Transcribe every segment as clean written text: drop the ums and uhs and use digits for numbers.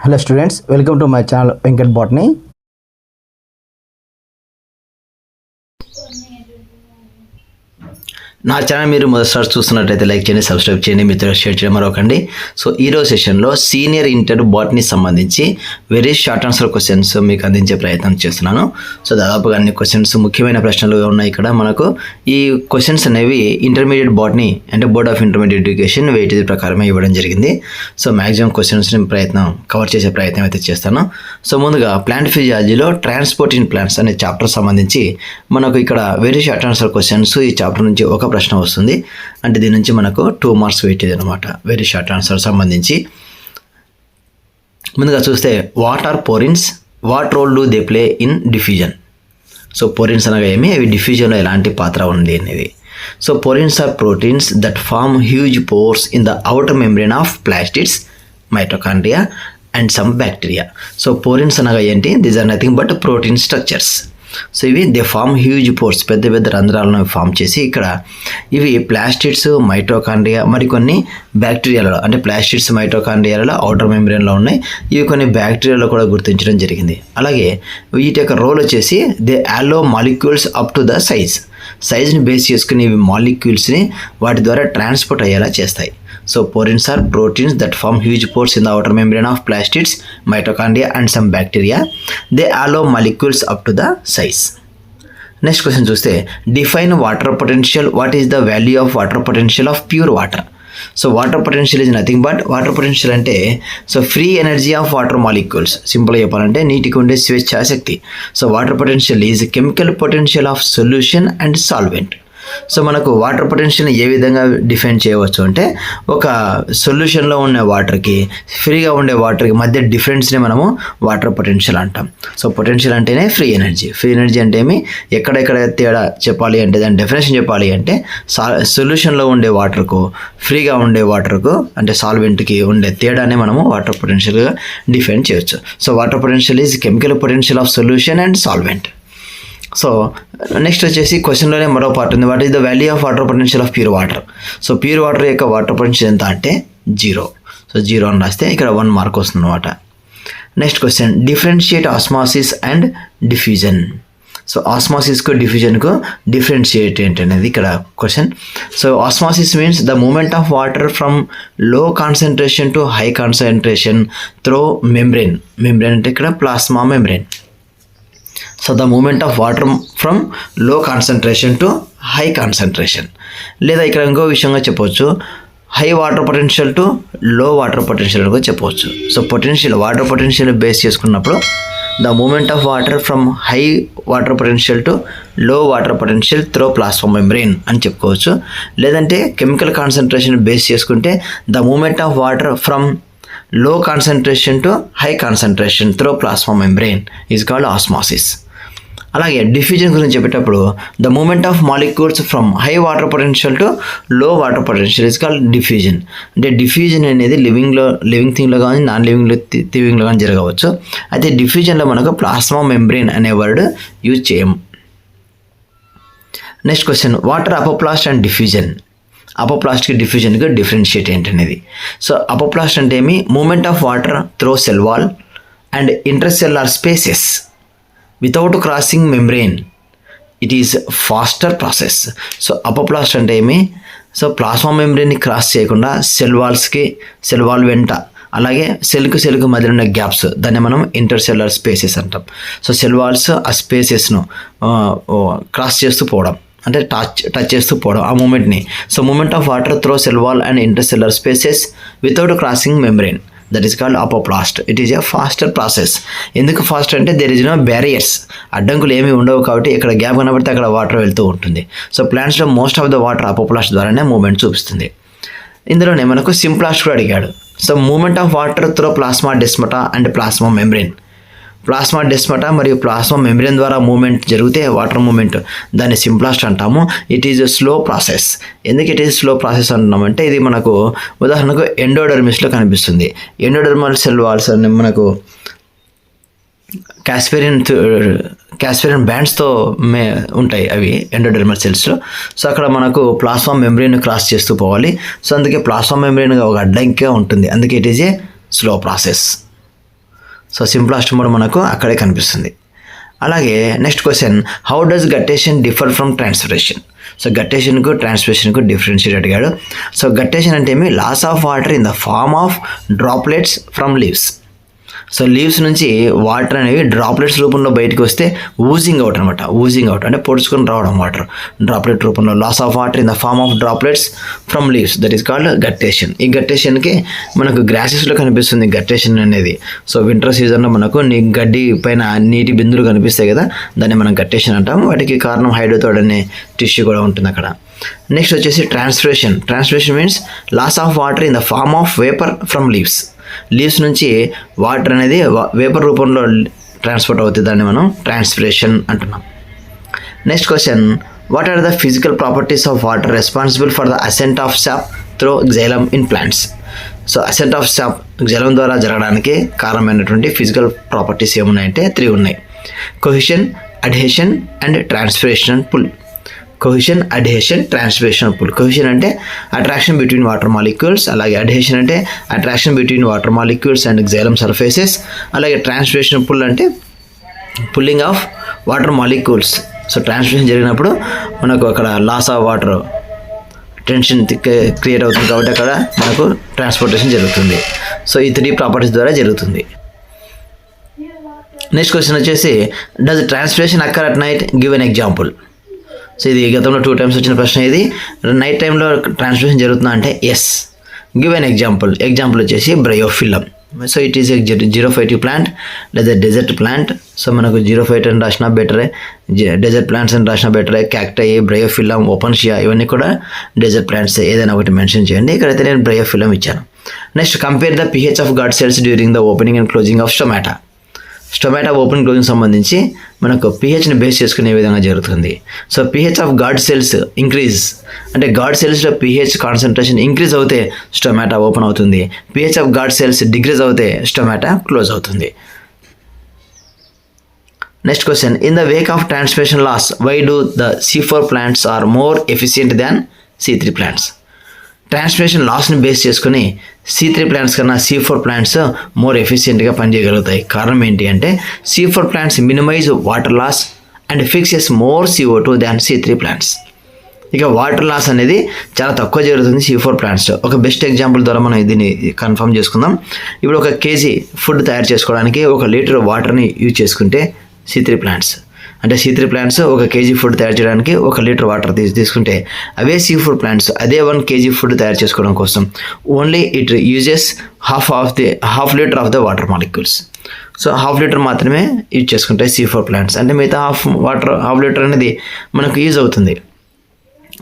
Hello students, welcome to my channel Venkat Botany. నా channel మీరు మొదటిసారి చూస్తున్నట్లయితే లైక్ చేయండి, సబ్స్క్రైబ్ చేయండి, మిత్రులు షేర్ చేయడం మరొకండి. సో ఈరోజు సెషన్లో సీనియర్ ఇంటర్ బాటనీ సంబంధించి వెరీ షార్ట్ ఆన్సర్ క్వశ్చన్స్ మీకు అందించే ప్రయత్నం చేస్తున్నాను. సో దాదాపుగా అన్ని క్వశ్చన్స్ ముఖ్యమైన ప్రశ్నలు ఉన్నాయి ఇక్కడ మనకు. ఈ క్వశ్చన్స్ అనేవి ఇంటర్మీడియట్ బాటనీ అంటే board of intermediate education weightage ప్రకారమే ఇవ్వడం జరిగింది. సో మ్యాక్సిమం క్వశ్చన్స్ని కవర్ చేసే ప్రయత్నం అయితే చేస్తాను. సో ముందుగా ప్లాంట్ ఫిజియాలజీలో ట్రాన్స్పోర్ట్ ఇన్ ప్లాంట్స్ అనే చాప్టర్ సంబంధించి మనకు ఇక్కడ వెరీ షార్ట్ ఆన్సర్ క్వశ్చన్స్ ఈ చాప్టర్ నుంచి ఒక ప్రశ్న వస్తుంది. అంటే దీని నుంచి మనకు 2 మార్క్స్ వెయిటేజ్ అనమాట వెరీ షార్ట్ ఆన్సర్ సంబంధించి. ముందుగా చూస్తే what are porins, what role do they play in diffusion. So porins అనగా ఏమి, అవి డిఫ్యూజన్లో ఎలాంటి పాత్ర ఉంది అనేది. So porins are proteins that form huge pores in the outer membrane of plastids, mitochondria and some bacteria. So porins అనగా ఏంటి, these are nothing but protein structures. So ఇవి దే ఫార్మ్ హ్యూజ్ పోర్స్, పెద్ద పెద్ద రంధ్రాలను form చేసి ఇక్కడ ఇవి plastids, mitochondria మరికొన్ని బ్యాక్టీరియాలలో అంటే ప్లాస్టిడ్స్ మైటోకాండ్రియాలలో అవుటర్ మెంబ్రేన్లో ఉన్నాయి. ఇవి కొన్ని బ్యాక్టీరియాలో కూడా గుర్తించడం జరిగింది. అలాగే వీటి యొక్క రోల్ వచ్చేసి they allow molecules up to the సైజ్ని బేస్ చేసుకుని ఇవి మాలిక్యూల్స్ని వాటి ద్వారా ట్రాన్స్పోర్ట్ అయ్యేలా చేస్తాయి. So porins are proteins that form huge pores in the outer membrane of plastids, mitochondria and some bacteria. They allow molecules up to the size. Next question చూస్తే define water potential. What is the value of water potential of pure water? So water potential is nothing but water potential అంటే so free energy of water molecules. సింపుల్గా చెప్పాలంటే నీటికి ఉండే స్వేచ్ఛాశక్తి. So water potential is chemical potential of solution and solvent. So మనకు water పొటెన్షియల్ని ఏ విధంగా డిఫైన్ చేయవచ్చు అంటే ఒక సొల్యూషన్లో ఉన్న వాటర్కి ఫ్రీగా ఉండే వాటర్కి మధ్య డిఫరెన్స్ని మనము వాటర్ పొటెన్షియల్ అంటాం. సో పొటెన్షియల్ అంటేనే ఫ్రీ ఎనర్జీ. ఫ్రీ ఎనర్జీ అంటే ఏమి, ఎక్కడెక్కడ తేడా చెప్పాలి అంటే దాని డెఫినేషన్ చెప్పాలి అంటే సొల్యూషన్లో ఉండే వాటర్కు ఫ్రీగా ఉండే వాటర్కు అంటే సాల్వెంట్కి ఉండే తేడానే మనము వాటర్ పొటెన్షియల్గా డిఫైన్ చేయొచ్చు. So water potential is chemical potential of solution and solvent. So next వచ్చేసి క్వశ్చన్లోనే మరో పార్ట్ ఉంది, what is the value of water potential of pure water. So pure water యొక్క వాటర్ పొటెన్షియల్ ఎంత అంటే 0. సో 0 అని రాస్తే ఇక్కడ 1 మార్క్ వస్తుంది అనమాట. Next question differentiate osmosis and diffusion. So ఆస్మాసిస్కు డిఫ్యూజన్కు డిఫరెన్షియేట్ ఏంటనేది ఇక్కడ question. So osmosis means the movement of water from low concentration to high concentration through membrane. Membrane అంటే ఇక్కడ plasma membrane. So the movement of water from low concentration to high concentration. లేదా ఇక్కడ ఇంకో విషయంగా చెప్పవచ్చు, high water potential to low water potential కూడా చెప్పవచ్చు. So potential water potential base చేసుకున్నప్పుడు the movement of water from high water potential to low water potential through plasma membrane అని చెప్పుకోవచ్చు. లేదంటే కెమికల్ కాన్సన్ట్రేషన్ బేస్ చేసుకుంటే the movement of water from low concentration to high concentration through plasma membrane is called osmosis. అలాగే diffusion గురించి చెప్పేటప్పుడు the movement of molecules from high water potential to low water potential is called diffusion. అంటే diffusion అనేది living థింగ్లో కానీ non లివింగ్లో కానీ జరగవచ్చు. అయితే డిఫ్యూజన్లో మనకు ప్లాస్మా మెంబ్రేన్ అనే వర్డ్ యూజ్ చేయము. Next question water apoplast and diffusion. అపోప్లాస్ట్కి డిఫ్యూజన్కి డిఫరెన్షియేట్ ఏంటనేది. సో అపోప్లాస్ట్ అంటే ఏమి, movement of water through cell wall and intercellular spaces without crossing membrane, it is faster process. So apoplast అంటే ఏమి, so plasma మెంబ్రెయిన్ని cross చేయకుండా cell wall వెంట అలాగే సెల్కు మధ్య ఉన్న గ్యాప్స్ దాన్ని మనం ఇంటర్సెల్యులర్ స్పేసెస్ అంటాం. సో సెల్ వాల్స్ ఆ స్పేసెస్ను క్రాస్ చేస్తూ పోవడం అంటే టచ్ చేస్తూ పోవడం ఆ మూమెంట్ని. So movement of water through cell wall and intercellular spaces without crossing membrane, that is called apoplast. It is a faster process. ఎందుకు ఫాస్ట్ అంటే దేర్ ఇస్ నో బ్యారియర్స్, అడ్డంకులు ఏమీ ఉండవు కాబట్టి ఇక్కడ గ్యాప్ కనబడితే అక్కడ వాటర్ వెళ్తూ ఉంటుంది. సో ప్లాంట్స్లో most of the water apoplast ద్వారానే మూమెంట్ చూపిస్తుంది. ఇందులోనే మనకు సింప్లాస్ట్ కూడా అడిగాడు. So movement of water through plasmodesmata and plasma membrane. Plasmodesmata మరియు ప్లాస్మా మెంబ్రేన్ ద్వారా మూమెంట్ జరిగితే వాటర్ మూమెంట్ దాన్ని సింప్లాస్ట్ అంటాము. It is slow process. ఎందుకు ఇట్ ఈజ్ స్లో ప్రాసెస్ అంటున్నామంటే ఇది మనకు ఉదాహరణకు ఎండోడర్మిస్లో కనిపిస్తుంది. ఎండోడర్మల్ సెల్ వాల్స్ అని మనకు క్యాస్పేరియన్ బ్యాండ్స్తో ఉంటాయి అవి ఎండోడర్మల్ సెల్స్లో. సో అక్కడ మనకు ప్లాస్మా మెంబ్రేన్ క్రాస్ చేస్తూ పోవాలి. సో అందుకే ప్లాస్మా మెంబ్రేన్గా ఒక అడ్డంకిగా ఉంటుంది. అందుకే it is a slow process. So simplest mode మనకు అక్కడే కనిపిస్తుంది. అలాగే next question, how does guttation differ from transpiration? So గట్టేషన్కు ట్రాన్స్పిరేషన్కు డిఫరెన్షియేట్ అడిగాడు. సో గట్టేషన్ అంటే ఏమి, loss of water in the form of droplets from leaves. So leaves నుంచి వాటర్ అనేవి డ్రాప్లెట్స్ రూపంలో బయటకు వస్తే ఊజింగ్ అవుట్ అనమాట. ఊజింగ్ అవుట్ అంటే పొడుచుకొని రావడం వాటర్ డ్రాప్లెట్ రూపంలో. Loss of water in the form of droplets from leaves, that is called guttation. ఈ గట్టేషన్కి మనకు గ్రాసెస్లో కనిపిస్తుంది గట్టేషన్ అనేది. సో వింటర్ సీజన్లో మనకు గడ్డి పైన నీటి బిందులు కనిపిస్తాయి కదా, దాన్ని మనం గట్టేషన్ అంటాం. వాటికి కారణం హైడ్రోథోడ్ అనే టిష్యూ కూడా ఉంటుంది అక్కడ. నెక్స్ట్ వచ్చేసి transpiration. Transpiration means loss of water in the form of vapour from leaves. Leaves నుంచి వాటర్ అనేది వేపర్ రూపంలో ట్రాన్స్పోర్ట్ అవుతుంది, దాన్ని మనం ట్రాన్స్పిరేషన్ అంటున్నాం. Next question, what are the physical properties of water responsible for the ascent of sap through xylem in plants? So ascent of sap xylem ద్వారా జరగడానికి కారణమైనటువంటి ఫిజికల్ ప్రాపర్టీస్ ఏమున్నాయంటే 3 ఉన్నాయి. Cohesion, adhesion and transpiration pull. Cohesion, adhesion, transpiration pull. కొహిషన్ అంటే attraction between water molecules, అలాగే adhesion అంటే attraction between water molecules and xylem surfaces, అలాగే transpiration pull అంటే pulling of water molecules. So transpiration జరిగినప్పుడు మనకు అక్కడ loss of water tension create అవుతుంది కాబట్టి అక్కడ మనకు ట్రాన్స్పోర్టేషన్ జరుగుతుంది. సో ఈ 3 ప్రాపర్టీస్ ద్వారా జరుగుతుంది. నెక్స్ట్ క్వశ్చన్ వచ్చేసి, does transpiration occur at night? Give an example. So ఇది గతంలో 2 times వచ్చిన ప్రశ్న. ఇది నైట్ టైంలో ట్రాన్స్పిరేషన్ జరుగుతుందా అంటే yes. Give an example. Example వచ్చేసి Bryophyllum. So it is a xerophytic plant లేదా డెజర్ట్ ప్లాంట్. సో మనకు జీరోఫైట్ అని రాసినా బెటరే, డెజర్ట్ ప్లాంట్స్ అని రాసినా బెటరే. క్యాక్టై, బ్రయోఫిలం, ఓపెన్షియా ఇవన్నీ కూడా డెజర్ట్ ప్లాంట్స్. ఏదైనా ఒకటి మెన్షన్ చేయండి. ఇక్కడైతే నేను బ్రయోఫిలం ఇచ్చాను. Next, compare the pH of guard cells during the opening and closing of stomata. Stomata open closing సంబంధించి మనకు pHని బేస్ చేసుకునే విధంగా జరుగుతుంది. So pH of guard cells increase అంటే గాడ్ సెల్స్లో pH కాన్సన్ట్రేషన్ ఇంక్రీజ్ అవుతే స్టొమాటా ఓపెన్ అవుతుంది. pH of guard cells decrease అవుతే స్టొమాటా క్లోజ్ అవుతుంది. Next question, in the wake of transpiration loss why do the C4 plants are more efficient than C3 plants? Transpiration లాస్ని base చేసుకుని C3 plants కన్నా C4 plants more ఎఫిషియెంట్గా పనిచేయగలుగుతాయి. కారణం ఏంటి అంటే C4 plants minimize water loss and fixes more CO2 than C3 plants. ఇక water loss అనేది చాలా తక్కువ జరుగుతుంది C4 ప్లాంట్స్లో. ఒక బెస్ట్ ఎగ్జాంపుల్ ద్వారా మనం దీన్ని కన్ఫర్మ్ చేసుకుందాం. ఇప్పుడు 1 kg ఫుడ్ తయారు చేసుకోవడానికి 1 లీటర్ వాటర్ని యూజ్ చేసుకుంటే C3 ప్లాంట్స్ అంటే C3 ప్లాంట్స్ 1 kg ఫుడ్ తయారు చేయడానికి 1 లీటర్ వాటర్ తీసుకుంటే అవే C4 ప్లాంట్స్ అదే 1 kg ఫుడ్ తయారు చేసుకోవడం కోసం only it uses half litre of the water molecules. So half litre మాత్రమే యూజ్ చేసుకుంటాయి C4 ప్లాంట్స్. అంటే మిగతా హాఫ్ లీటర్ అనేది మనకు యూజ్ అవుతుంది.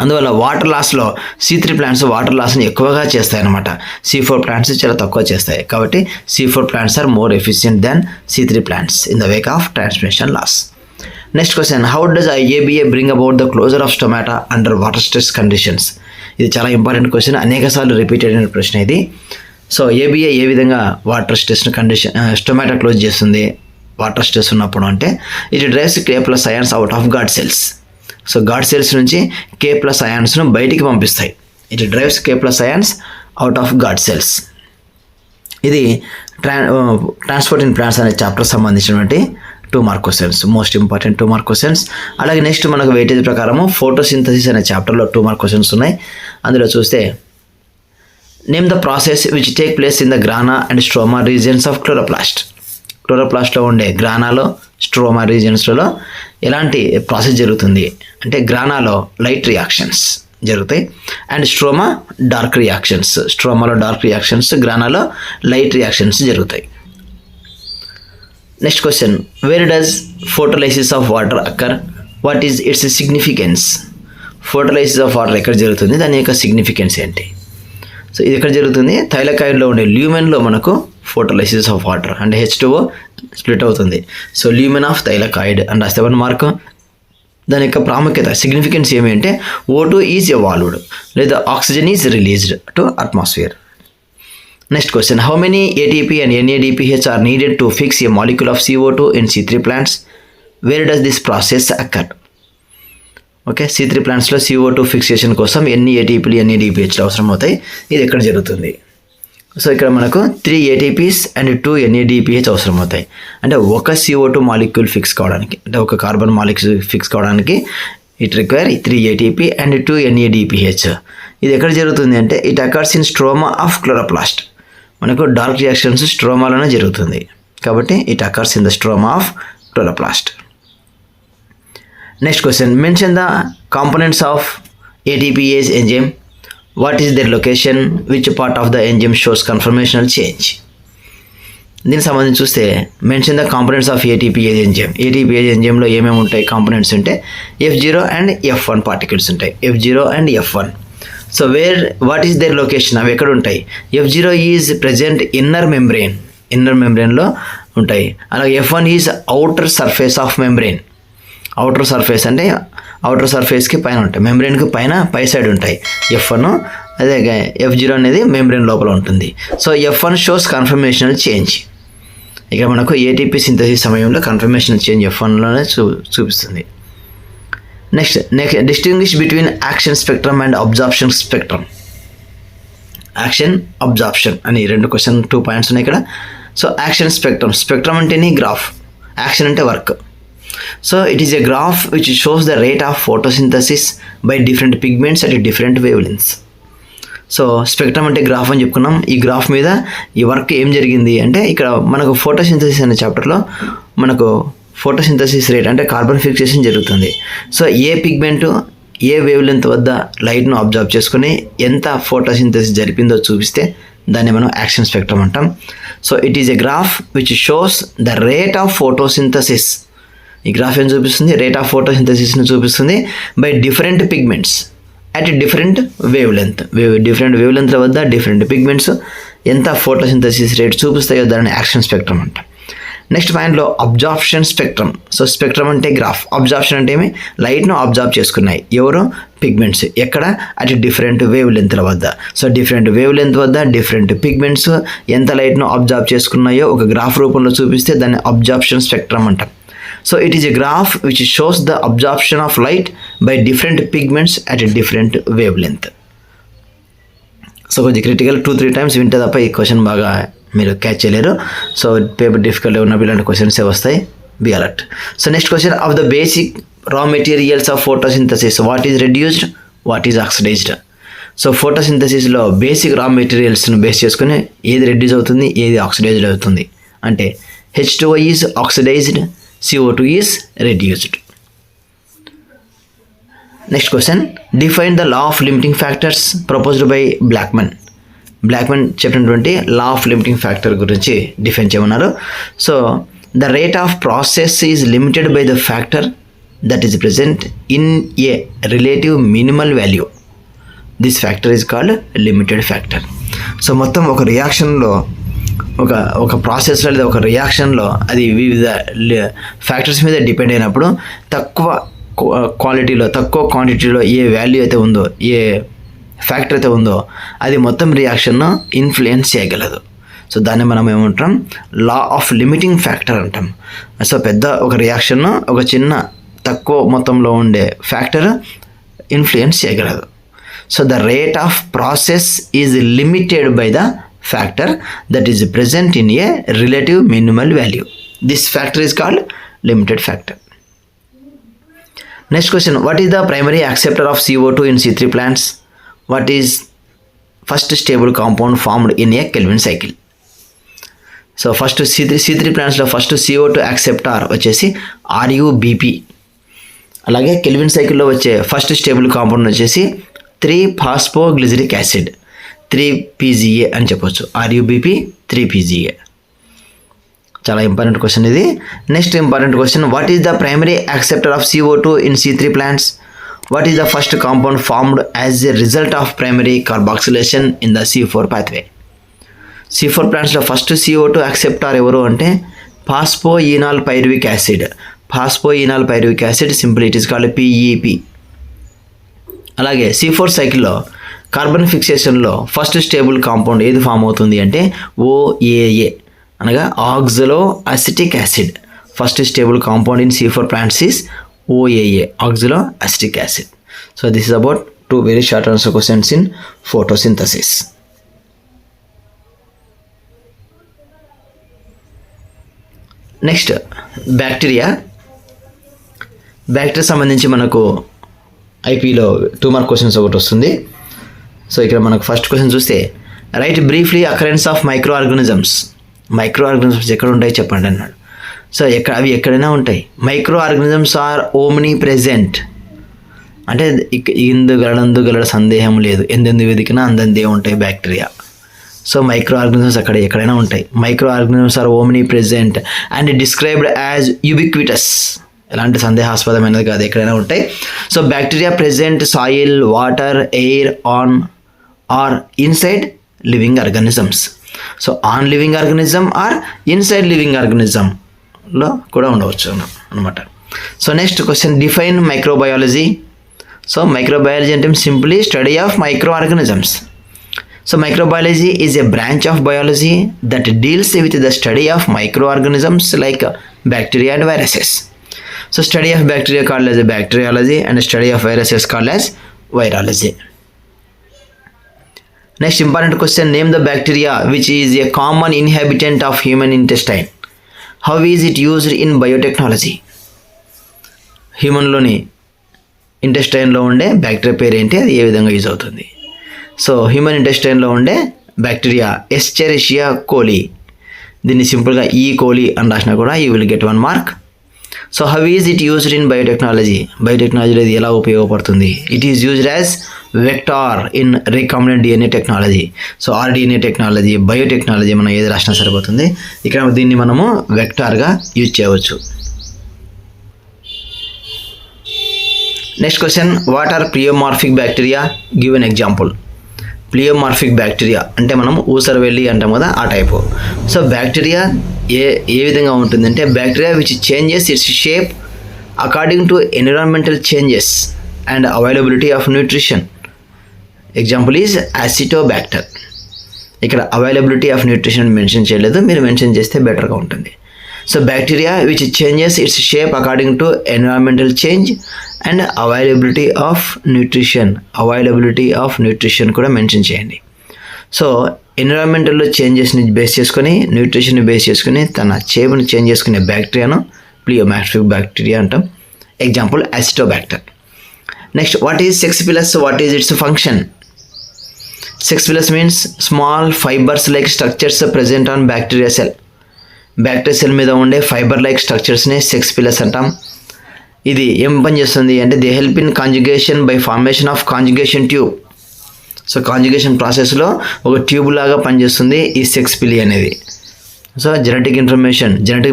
అందువల్ల వాటర్ లాస్లో C3 ప్లాంట్స్ వాటర్ లాస్ని ఎక్కువగా చేస్తాయి అన్నమాట. C4 ప్లాంట్స్ చాలా తక్కువ చేస్తాయి. కాబట్టి C4 plants are more efficient than C3 plants in the wake of transpiration loss. Next question, how does ABA bring about the closure of stomata under water stress conditions? ఇది చాలా important question, అనేక సార్లు repeat అయిన ప్రశ్న ఇది. So ABA ఏ విధంగా water stress stomata close చేస్తుంది వాటర్ స్ట్రెస్ ఉన్నప్పుడు అంటే, it drives K+ ions out of guard cells. So guard cells నుంచి K+ అయాన్స్ను బయటికి పంపిస్తాయి. It drives K+ ions out of guard cells. ఇది ట్రాన్స్పోర్ట్ ఇన్ ప్లాంట్స్ అనే చాప్టర్ సంబంధించినటువంటి 2 mark questions, most important 2 mark questions. అలాగే నెక్స్ట్ మనకు weightage ప్రకారము ఫోటోసింథసిస్ అనే చాప్టర్లో 2 మార్క్ క్వశ్చన్స్ ఉన్నాయి. అందులో చూస్తే, name the process which take place in the grana and stroma regions of chloroplast. క్లోరోప్లాస్ట్లో ఉండే గ్రానాలో స్ట్రోమా రీజియన్స్లో ఎలాంటి ప్రాసెస్ జరుగుతుంది అంటే, గ్రానాలో లైట్ రియాక్షన్స్ జరుగుతాయి అండ్ స్ట్రోమా డార్క్ రియాక్షన్స్. స్ట్రోమాలో డార్క్ రియాక్షన్స్, గ్రానాలో లైట్ రియాక్షన్స్ జరుగుతాయి. Next question, where does photolysis of water occur? What is its significance? Photolysis of water ఎక్కడ జరుగుతుంది, దాని యొక్క సిగ్నిఫికెన్స్ ఏంటి? సో ఇది ఎక్కడ జరుగుతుంది? థైలకాయిడ్లో ఉండే ల్యూమెన్లో మనకు ఫోటోలైసిస్ ఆఫ్ వాటర్ అంటే H2O స్ప్లిట్ అవుతుంది. So lumen of thylakoid and 7 mark. దాని యొక్క ప్రాముఖ్యత సిగ్నిఫికెన్స్ ఏమి అంటే, O2 ఈజ్ ఎవాల్వ్డ్ లేదా oxygen is released to atmosphere. Next question, how many ATP and NADPH are needed to fix a molecule of CO2 in C3 plants? Where does this process occur? Okay, C3 ప్లాంట్స్లో CO2 fixation కోసం ఎన్ని ATPలు NADPHలు అవసరం అవుతాయి? ఇది ఎక్కడ జరుగుతుంది? So ఇక్కడ మనకు 3 ATPs అండ్ 2 NADPH అవసరం అవుతాయి. అంటే ఒక CO2 మాలిక్యూల్ ఫిక్స్ కావడానికి, అంటే ఒక కార్బన్ మాలిక్యూల్ ఫిక్స్ కావడానికి it require 3 ATP and 2 NADPH. ఇది ఎక్కడ జరుగుతుంది అంటే it occurs in stroma of chloroplast. మనకు డార్క్ రియాక్షన్స్ స్ట్రోమాలోనే జరుగుతుంది కాబట్టి it occurs in the stroma of chloroplast. Next question, mention the components of ATPase enzyme. What is their location? Which part of the enzyme shows conformational change? దీనికి సంబంధించి చూస్తే mention the components of ATPase enzyme. ATPase ఎంజైమ్లో ఏమేమి ఉంటాయి components అంటే F0 and F1 particles ఉంటాయి. F0 and F1. So what is their location? అవి ఎక్కడ ఉంటాయి? F0 ఈజ్ ప్రెజెంట్ ఇన్నర్ మెంబ్రెయిన్లో ఉంటాయి. అలాగే F1 is outer surface of membrane. Outer surface అంటే అవుటర్ సర్ఫేస్కి పైన ఉంటాయి, మెంబ్రెయిన్కి పై సైడ్ ఉంటాయి F1. అదే F0 అనేది మెంబ్రెయిన్ లోపల ఉంటుంది. So F1 shows conformational change. ఇక మనకు ATP సింథసిస్ సమయంలో కన్ఫర్మేషనల్ చేంజ్ F1లోనే చూపిస్తుంది. Next distinguish between action spectrum and absorption spectrum. Action, absorption అని 2 పాయింట్స్ ఉన్నాయి ఇక్కడ. సో యాక్షన్ స్పెక్ట్రమ్ అంటేనే గ్రాఫ్, యాక్షన్ అంటే work. So it is a graph which shows the rate of photosynthesis by different pigments at different wavelengths. So spectrum అంటే graph అని చెప్పుకున్నాం. ఈ graph మీద ఈ వర్క్ ఏం జరిగింది అంటే ఇక్కడ మనకు ఫోటోసింథసిస్ అనే చాప్టర్లో మనకు ఫోటోసింథసిస్ రేట్ అంటే కార్బన్ ఫిక్సేషన్ జరుగుతుంది. సో ఏ పిగ్మెంట్ ఏ వేవ్ లెంత్ వద్ద లైట్ను అబ్జర్వ్ చేసుకుని ఎంత ఫోటోసింథసిస్ జరిపిందో చూపిస్తే దాన్ని మనం యాక్షన్ స్పెక్ట్రమ్ అంటాం. So it is a graph which shows the rate of photosynthesis. ఈ గ్రాఫ్ ఏం చూపిస్తుంది? రేట్ ఆఫ్ ఫోటోసింథసిస్ని చూపిస్తుంది by different pigments at different wavelength. Different వేవ్ లెంత్ల వద్ద డిఫరెంట్ పిగ్మెంట్స్ ఎంత ఫోటోసింథసిస్ రేట్ చూపిస్తాయో దాన్ని యాక్షన్ స్పెక్ట్రమ్ అంటాం. నెక్స్ట్ పాయింట్లో అబ్జార్ప్షన్ స్పెక్ట్రమ్. సో స్పెక్ట్రమ్ అంటే గ్రాఫ్, అబ్జార్ప్షన్ అంటే ఏమి? లైట్ను అబ్జార్బ్ చేసుకున్నాయి ఎవరు? పిగ్మెంట్స్. ఎక్కడ? అటు డిఫరెంట్ వేవ్ లెంత్ల వద్ద. సో డిఫరెంట్ వేవ్ లెంత్ వద్ద డిఫరెంట్ పిగ్మెంట్స్ ఎంత లైట్ను అబ్జార్బ్ చేసుకున్నాయో ఒక గ్రాఫ్ రూపంలో చూపిస్తే దాన్ని అబ్జార్ప్షన్ స్పెక్ట్రమ్ అంటాం. So it is a graph which shows the absorption of light by different pigments at a different wavelength. So కొంచెం క్రిటికల్ 2-3 టైమ్స్ వింటే తప్ప ఈ క్వశ్చన్ బాగా మీరు క్యాచ్ చేయలేరు. సో పేపర్ డిఫికల్ట్గా ఉన్నప్పుడు ఇలాంటి క్వశ్చన్సే వస్తాయి. Be alert. So next question, of the basic raw materials of photosynthesis what is reduced, what is oxidised. So ఫోటోసింథసిస్లో బేసిక్ రా మెటీరియల్స్ను బేస్ చేసుకుని ఏది రెడ్యూస్ అవుతుంది, ఏది ఆక్సిడైజ్డ్ అవుతుంది అంటే H2O is oxidised, CO2 is reduced. Next question, define the law of limiting factors proposed by Blackman. Blackman చెప్పినటువంటి law of limiting factor గురించి డిఫైన్ చేయమన్నారు. So the rate of process is limited by the factor that is present in a relative minimal value. This factor is called limited factor. So మొత్తం ఒక రియాక్షన్లో ఒక ప్రాసెస్లో లేదా ఒక రియాక్షన్లో అది వివిధ ఫ్యాక్టర్స్ మీద డిపెండ్ అయినప్పుడు తక్కువ క్వాలిటీలో తక్కువ క్వాంటిటీలో ఏ వాల్యూ అయితే ఉందో, ఏ ఫ్యాక్టర్ అయితే ఉందో అది మొత్తం రియాక్షన్ను ఇన్ఫ్లుయెన్స్ చేయగలదు. సో దాన్ని మనం ఏమంటాం? లా ఆఫ్ లిమిటింగ్ ఫ్యాక్టర్ అంటాం. సో పెద్ద ఒక రియాక్షన్ను ఒక చిన్న తక్కువ మొత్తంలో ఉండే ఫ్యాక్టర్ ఇన్ఫ్లుయెన్స్ చేయగలదు. So the rate of process is limited by the factor that is present in a relative minimal value. This factor is called limited factor. Next question, what is the primary acceptor of CO2 in C3 plants? What is first stable compound formed in a Kelvin cycle? So first C3 plants లో first CO2 acceptor వచ్చేసి RuBp. అలాగే kelvin సైకిల్లో వచ్చే first stable compound వచ్చేసి 3-phosphoglyceric acid 3PGA అని చెప్పొచ్చు. RuBp 3PGA. చాలా important question ఇది. Next important question, what is the primary acceptor of CO2 in C3 plants? What is the first compound formed as a result of primary carboxylation in the C4 pathway? C4 ప్లాంట్స్లో first CO2 acceptor ఎవరు అంటే phosphoenol pyruvic acid. Phosphoenol pyruvic acid simple it is called PEP. అలాగే C4 సైకిల్లో carbon ఫిక్సేషన్లో first stable compound ఏది form అవుతుంది అంటే OAA అనగా oxaloacetic acid. First stable compound in C4 plants is OAA, oxaloacetic acid. So this is about 2 very short answer questions in photosynthesis. Next bacteria సంబంధించి మనకు ఐపీలో 2 mark questions ఒకటి వస్తుంది. So ఇక్కడ మనకు first question చూస్తే write briefly occurrence of micro organisms ఎక్కడ ఉంటాయి చెప్పండి అన్నాడు. సో అవి ఎక్కడైనా ఉంటాయి. Micro organisms are omnipresent అంటే ఇందుగలడ సందేహం లేదు, ఎందెందు వెతికినా అందందే ఉంటాయి బ్యాక్టీరియా. సో మైక్రో ఆర్గానిజమ్స్ ఎక్కడైనా ఉంటాయి. Micro organisms are omnipresent and described as ubiquitous, ఎలాంటి సందేహాస్పదమైనది కాదు, ఎక్కడైనా ఉంటాయి. So bacteria present soil, water, air, on or inside living organisms. So on living organism or inside living ఆర్గానిజంలో కూడా ఉండవచ్చు అనమాట. So next question define microbiology. So microbiology అంటే simply study of micro organisms. So microbiology is a branch of biology that deals with the study of micro organisms like bacteria and viruses. So study of bacteria called as a bacteriology and study of viruses called as virology. Next important question name the bacteria which is a common inhabitant of human intestine. How is it used in biotechnology. హ్యూమన్లోని ఇంటెస్టైన్లో ఉండే bacteria పేరు ఏంటి, అది ఏ విధంగా use అవుతుంది. So human ఇంటెస్టైన్లో ఉండే బ్యాక్టీరియా ఎస్చెరిషియా కోలి, దీన్ని సింపుల్గా ఈ కోలి అని రాసినా కూడా you will get 1 mark. So how is it used in బయోటెక్నాలజీలో ఇది ఎలా ఉపయోగపడుతుంది. It is used as vector in recombinant DNA technology. So rDNA technology, biotechnology మనం ఏది రాసినా సరిపోతుంది. ఇక్కడ దీన్ని మనము వెక్టార్గా యూజ్ చేయవచ్చు. Next question what are pleomorphic bacteria, give an example. Pleomorphic bacteria అంటే మనం ఊసరవెల్లి అంటాం కదా, ఆ టైపు. సో బ్యాక్టీరియా ఏ విధంగా ఉంటుందంటే bacteria which changes it's shape according to environmental changes and availability of nutrition. Example is Acetobacter. ఇక్కడ availability of nutrition mention చేయలేదు, మీరు మెన్షన్ చేస్తే బెటర్గా ఉంటుంది. So bacteria which changes it's shape according to environmental change and availability of nutrition కూడా mention చేయండి. So ఎన్విరాన్మెంటల్లో చేంజెస్ని base చేసుకొని, న్యూట్రిషన్ని base చేసుకుని తన షేప్ని చేంజ్ చేసుకునే బ్యాక్టీరియాను ప్లియోమార్ఫిక్ బ్యాక్టీరియా అంటాం. Example Acetobacter. Next what is sex పిలస్, what is its function. Sex pilus means small fibres like structures present on bacteria cell. Bacteria cell మీద ఉండే fibre like స్ట్రక్చర్స్ని sex pilus అంటాం. ఇది ఏం పని చేస్తుంది అంటే they help in conjugation by formation of conjugation tube. So conjugation ప్రాసెస్లో ఒక ట్యూబ్ లాగా పనిచేస్తుంది ఈ సెక్స్ పిలి అనేది. సో జెనెటిక్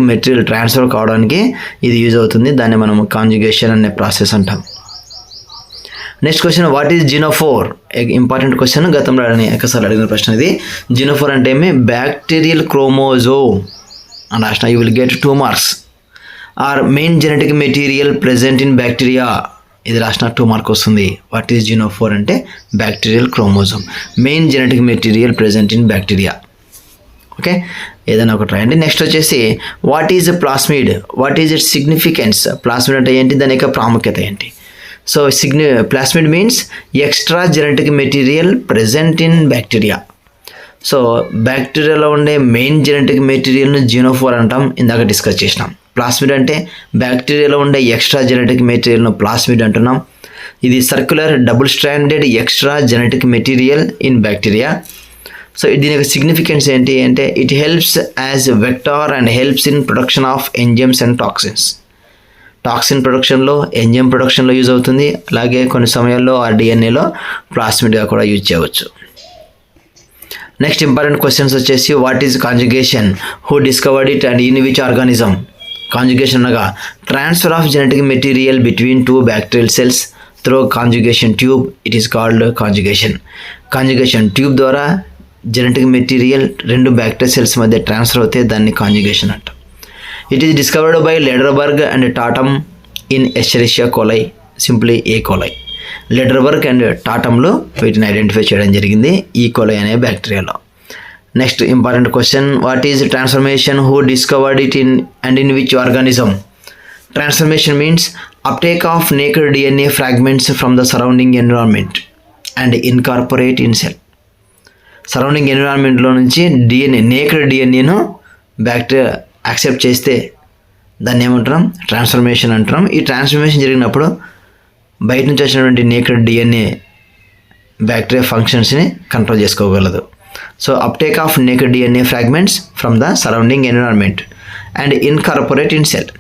మెటీరియల్ ట్రాన్స్ఫర్ కావడానికి ఇది యూజ్ అవుతుంది, దాన్ని మనం కాంజుగేషన్ అనే ప్రాసెస్ అంటాం. Next question what is genophore. Important question, గతంలో ఒకసారి అడిగిన ప్రశ్న ఇది. జినోఫోర్ అంటే ఏమి, బ్యాక్టీరియల్ క్రోమోజోమ్ అని రాసిన you will get 2 marks. Or main genetic material present in bacteria, ఇది రాసిన 2 మార్క్ వస్తుంది. వాట్ ఈజ్ జినోఫోర్ అంటే bacterial chromosome, main genetic material present in bacteria. Okay, ఏదైనా ఒకటి రాయండి. నెక్స్ట్ వచ్చేసి what is plasmid, what is it significance. Plasmid అంటే ఏంటి, దాని యొక్క ప్రాముఖ్యత ఏంటి. So plasmid means extra genetic material present in bacteria. So బ్యాక్టీరియాలో ఉండే మెయిన్ జెనెటిక్ మెటీరియల్ను జినోఫోర్ అంటాం, ఇందాక డిస్కస్ చేసినాం. ప్లాస్మిడ్ అంటే బ్యాక్టీరియాలో ఉండే ఎక్స్ట్రా జెనెటిక్ మెటీరియల్ను ప్లాస్మిడ్ అంటున్నాం. ఇది circular double stranded extra genetic material in bacteria. So దీని యొక్క సిగ్నిఫికెన్స్ ఏంటి అంటే it helps as vector and helps in production of enzymes and toxins. Toxin ప్రొడక్షన్లో, ఎంజైమ్ ప్రొడక్షన్లో యూజ్ అవుతుంది. అలాగే కొన్ని సమయాల్లో ఆ డిఎన్ఏలో ప్లాస్మిడ్గా కూడా యూజ్ చేయవచ్చు. నెక్స్ట్ ఇంపార్టెంట్ క్వశ్చన్స్ వచ్చేసి what is conjugation, who discovered it and in which organism. Conjugation అనగా transfer of genetic material between 2 bacterial cells through conjugation tube, it is called conjugation. Conjugation tube ద్వారా genetic material 2 bacterial cells మధ్య transfer అవుతే దాన్ని conjugation అంటాం. It is discovered by Lederberg and Tatum in Escherichia coli, simply E coli. Lederberg and టాటమ్లో వీటిని identify చేయడం జరిగింది ఈ కోలై అనే బ్యాక్టీరియాలో. Next important question what is transformation, who discovered it in and in which organism. Transformation means uptake of naked DNA fragments from the surrounding environment and incorporate in cell. Surrounding ఎన్విరాన్మెంట్లో నుంచి naked డిఎన్ఏను bacteria accept చేస్తే దాన్ని ఏమంటున్నాం, transformation అంటున్నాం. ఈ transformation జరిగినప్పుడు బయట నుంచి వచ్చినటువంటి నేకెడ్ డిఎన్ఏ బ్యాక్టీరియా ఫంక్షన్స్ని కంట్రోల్ చేసుకోగలదు. So uptake of naked DNA fragments from the surrounding environment and incorporate in cell.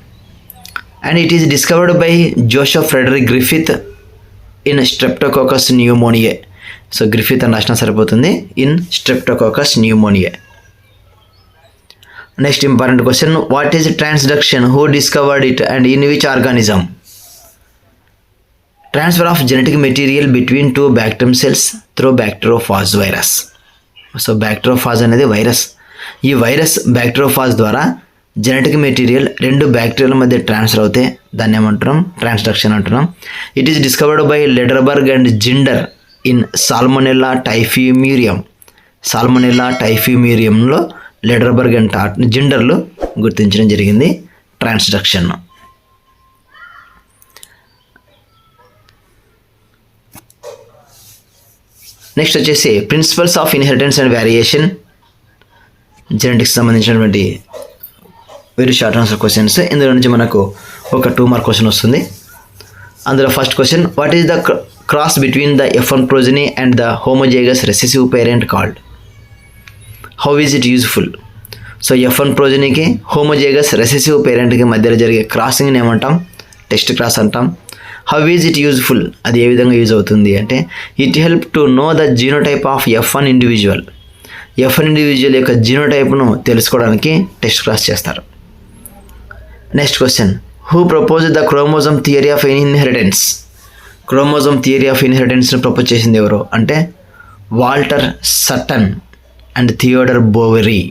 And it is discovered by Joseph Frederick Griffith in Streptococcus pneumoniae. So Griffith అని రాసినా సరిపోతుంది, in Streptococcus pneumoniae. Next important question, what is transduction, who discovered it and in which organism? Transfer of genetic material between 2 bacterium cells through bacteriophage virus. So bacteriophage అనేది virus. ఈ virus bacteriophage ద్వారా genetic material 2 బ్యాక్టీరియాల మధ్య transfer అవుతే దాన్ని ఏమంటున్నాం, transduction అంటున్నాం. It is discovered by Lederberg and Zinder in Salmonella typhimurium. Salmonella టైఫ్యూమిరియంలో లెడర్బర్గ్ అండ్ జిండర్లు గుర్తించడం జరిగింది ట్రాన్స్డక్షన్. నెక్స్ట్ వచ్చేసి principles of inheritance and variation, genetics సంబంధించినటువంటి వెరీ షార్ట్ ఆన్సర్ క్వశ్చన్స్. ఇందులో నుంచి మనకు ఒక 2 మార్క్ క్వశ్చన్ వస్తుంది. అందులో first question, what is the cross between the F1 progeny and the homozygous recessive parent called? How is it useful? So F1 ప్రోజనీకి homozygous recessive పేరెంట్కి మధ్యలో జరిగే క్రాసింగ్ని ఏమంటాం, టెస్ట్ క్రాస్ అంటాం. హౌ ఈజ్ ఇట్ యూజ్ఫుల్, అది ఏ విధంగా యూజ్ అవుతుంది అంటే, it help to know the genotype of F1 individual. F1 individual యొక్క జీనోటైప్ను తెలుసుకోవడానికి టెస్ట్ క్రాస్ చేస్తారు. Next question, who propose the chromosome theory of inheritance? Chromosome theory of ఇన్హెరిటెన్స్ని ప్రపోజ్ చేసింది ఎవరు అంటే, Walter Sutton and Theodore Boveri.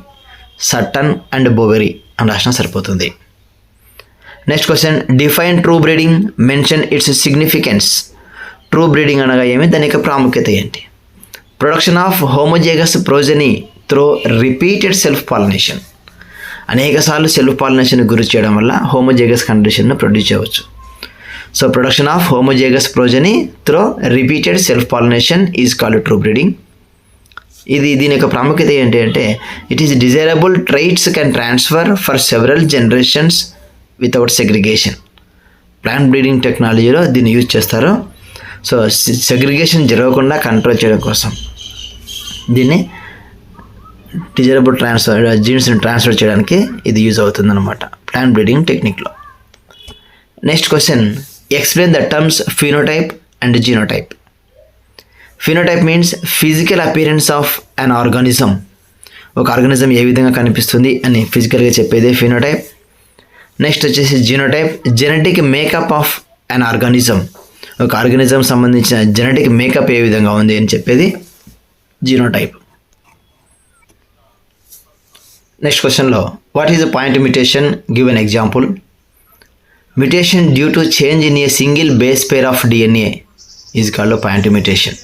Sutton and బోవెరీ అని రాసినా సరిపోతుంది. Next question, define true breeding, mention its significance. True breeding అనగా ఏమి, దాని యొక్క ప్రాముఖ్యత ఏంటి? Production of homozygous progeny through repeated self pollination. అనేక సార్లు సెల్ఫ్ పాలినేషన్ గురి చేయడం వల్ల హోమోజైగస్ కండిషన్ను ప్రొడ్యూస్ చేయవచ్చు. So production of homozygous progeny through repeated self pollination is called true breeding. దీని యొక్క ప్రాముఖ్యత ఏంటి అంటే, it is desirable traits can transfer for several generations without segregation. Plant breeding టెక్నాలజీలో దీన్ని యూజ్ చేస్తారు. సో సెగ్రిగేషన్ జరగకుండా కంట్రోల్ చేయడం కోసం దీన్ని డిజైరబుల్ జీన్స్ని ట్రాన్స్ఫర్ చేయడానికి ఇది యూజ్ అవుతుందన్నమాట ప్లాంట్ బ్రీడింగ్ టెక్నిక్లో. Next question, explain the terms phenotype and genotype. Phenotype means physical appearance of an organism. ఒక ఆర్గానిజం ఏ విధంగా కనిపిస్తుంది అని ఫిజికల్గా చెప్పేదే ఫినోటైప్. నెక్స్ట్ వచ్చేసి genotype, genetic makeup of an organism. ఒక ఆర్గానిజం సంబంధించిన జెనెటిక్ మేకప్ ఏ విధంగా ఉంది అని చెప్పేది జీనోటైప్. నెక్స్ట్ క్వశ్చన్లో, what is the point mutation, give an example. Mutation due to change in a single base pair of DNA is called point mutation.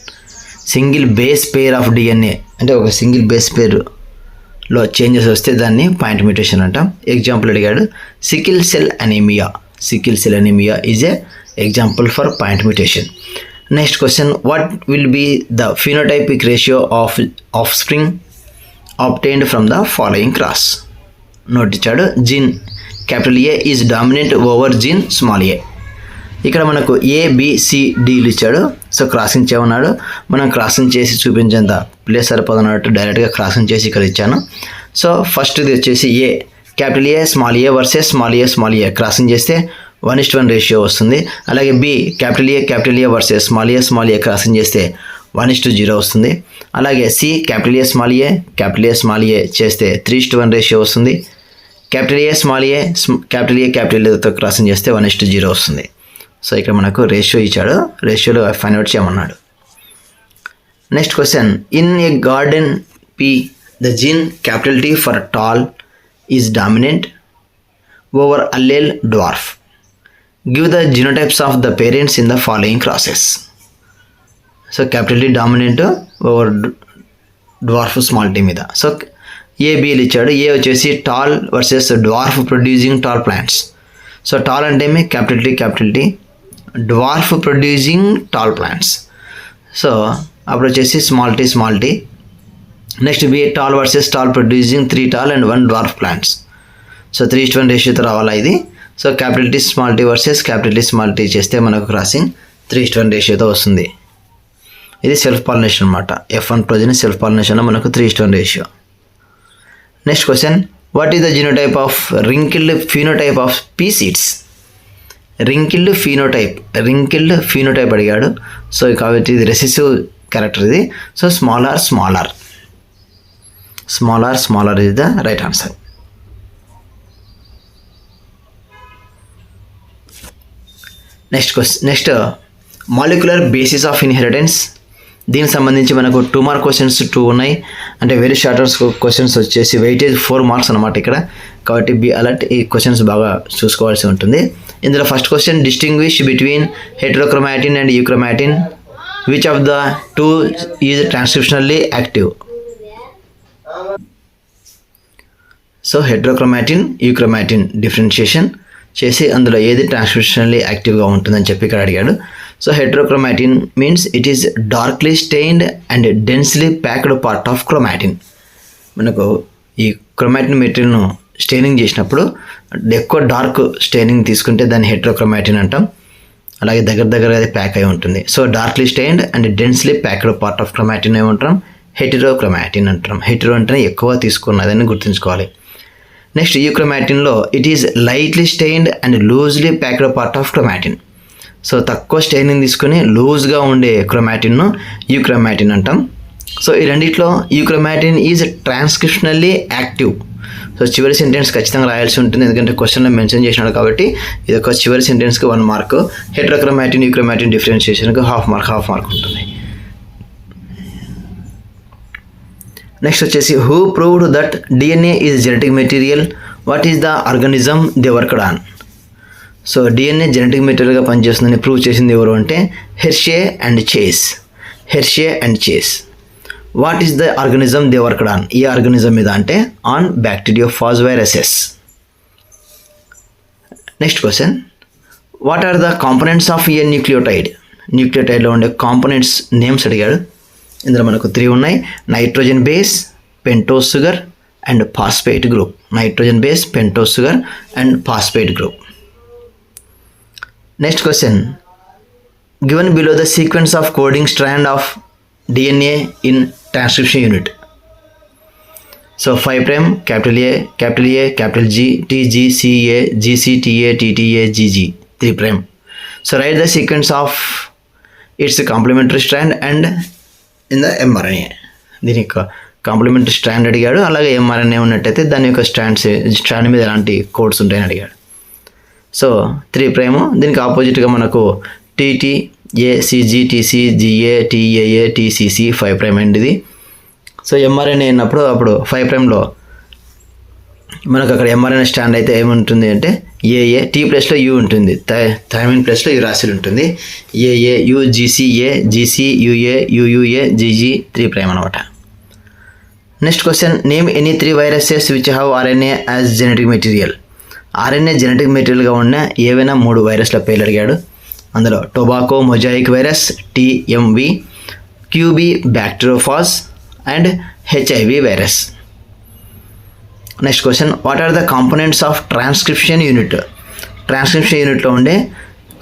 Single base pair of DNA అంటే ఒక single base పేరులో changes వస్తే దాన్ని point mutation అంటాం. Example అడిగాడు, sickle cell anaemia. Sickle cell anaemia is a example for point mutation. Next question, what will be the phenotypic ratio of offspring obtained from the following cross. Note ఇచ్చాడు, gene capital A is dominant over gene small A. ఇక్కడ మనకు ABCDలు ఇచ్చాడు. So crossing చేయమన్నాడు. మనం crossing చేసి చూపించేంత place సరిపోదన్నట్టు డైరెక్ట్గా crossing చేసి ఇక్కడ ఇచ్చాను. సో ఫస్ట్ ఇది వచ్చేసి A capital A small A versus small A crossing చేస్తే 1:1 రేషియో వస్తుంది. అలాగే B capital A versus small A crossing చేస్తే 1:0 వస్తుంది. అలాగే C capital A small A చేస్తే 3:1 రేషియో వస్తుంది. క్యాపిటల్ ఏతో క్రాసింగ్ చేస్తే 1:0 వస్తుంది. సో ఇక్కడ మనకు రేషియో ఇచ్చాడు, రేషియోలో ఫైండ్ అవుట్ చేయమన్నాడు. Next question, in a garden P the gene capital T for tall is dominant over allele dwarf. Give the genotypes of the parents in the following crosses. So capital T dominant over dwarf small T మీద. So ABలు ఇచ్చాడు. A వచ్చేసి tall versus dwarf producing tall plants. So tall అంటే ఏమి capital T, dwarf producing tall plants. So అప్పుడు వచ్చేసి small T. Next B tall versus tall producing 3 tall and 1 dwarf plants. So 3:1 రేషియోతో రావాలా ఇది. So capital T small T versus capital T small T చేస్తే మనకు crossing 3:1 రేషియోతో వస్తుంది. ఇది self pollination అనమాట. F1 ప్రోజెని సెల్ఫ్ పాలినేషన్లో మనకు 3:1 ratio. Next question, what is the genotype of wrinkled phenotype of pea seeds? Wrinkled phenotype అడిగాడు. సో కాబట్టి ఇది రెసెసివ్ క్యారెక్టర్ ఇది. So small r is the right answer. Next molecular basis of inheritance. దీనికి సంబంధించి మనకు 2 mark questions 2 ఉన్నాయి. అంటే very short questions వచ్చేసి వెయిటేజ్ 4 మార్క్స్ అనమాట ఇక్కడ. కాబట్టి బి అలర్ట్, ఈ క్వశ్చన్స్ బాగా చూసుకోవాల్సి ఉంటుంది. ఇందులో first question, distinguish between heterochromatin and euchromatin. Which of the 2 is transcriptionally active? So heterochromatin, euchromatin differentiation చేసి అందులో ఏది ట్రాన్స్క్రిప్షనల్లీ యాక్టివ్గా ఉంటుందని చెప్పి ఇక్కడ అడిగాడు. So heterochromatin means it is darkly stained and densely packed part of chromatin. మనకు ఈ క్రోమాటిన్ మెటీరియల్ను స్టెయినింగ్ చేసినప్పుడు ఎక్కువ డార్క్ స్టెయినింగ్ తీసుకుంటే దాన్ని హెటెరోక్రోమాటిన్ అంటాం. అలాగే దగ్గర అది ప్యాక్ అయి ఉంటుంది. So darkly stained and densely packed part of chromatin ఏమంటాం? హెటెరోక్రోమాటిన్ అంటాం. హెటెరో అంటేనే ఎక్కువ తీసుకున్నదని గుర్తుంచుకోవాలి. నెక్స్ట్ యూక్రోమాటిన్లో it is lightly stained and loosely packed part of chromatin. So తక్కువ స్టెయినింగ్ తీసుకుని లూజ్గా ఉండే క్రోమాటిన్ను యూక్రోమాటిన్ అంటాం. సో ఈ రెండిట్లో euchromatin is transcriptionally active. So చివరి సెంటెన్స్ ఖచ్చితంగా రాయాల్సి ఉంటుంది, ఎందుకంటే క్వశ్చన్లో మెన్షన్ చేసినాడు కాబట్టి. ఇది ఒక చివరి సెంటెన్స్కి 1 మార్క్. హెటెరోక్రోమాటిన్ యూక్రోమాటిన్ డిఫరెన్షియేషన్కి హాఫ్ మార్క్ ఉంటుంది. నెక్స్ట్ వచ్చేసి, who proved that DNA is genetic material? What is the organism they worked on? So DNA genetic మెటీరియల్గా పనిచేస్తుందని ప్రూవ్ చేసింది ఎవరు అంటే Hershey and Chase. What is the organism they worked on? ఈ organism మీద అంటే on bacteriophage viruses. Next question, what are the components of a nucleotide? న్యూక్లియోటైడ్లో ఉండే కాంపోనెంట్స్ నేమ్స్ అడిగాడు. ఇందులో మనకు 3 ఉన్నాయి. Nitrogen base, pentose sugar and phosphate group. Next question, given below the sequence of coding strand of DNA in transcription unit. So 5', capital A, capital G, TG, CA, GC, TA, TTA, GG, 3'. So write the sequence of its complementary strand and in the mRNA. దీని యొక్క complementary strand అడిగాడు. అలాగే mRNA ఉన్నట్టయితే దాని యొక్క strand మీద ఎలాంటి codes ఉంటాయని అడిగాడు. సో 3'. దీనికి ఆపోజిట్గా మనకు TT, ACG, TC, GA, TAA, TCC 5' అండి ఇది. సో mRNA అప్పుడు 5'లో మనకు అక్కడ mRNA స్టాండ్ అయితే ఏముంటుంది అంటే AA, T ప్లేస్లో U ఉంటుంది, థైమిన్ ప్లేస్లో యురాసిల్ ఉంటుంది. AA, U, GCA, GC, UA, UUA, GG 3' అనమాట. Next question, name any 3 viruses which have RNA as genetic material. RNA genetic మెటీరియల్గా ఉన్న ఏవైనా 3 వైరస్ల పేర్లు అడిగాడు. అందులో tobacco mosaic virus, TMV, QB bacteriophage and HIV virus. Next question, what are the components of transcription unit? Transcription యూనిట్లో ఉండే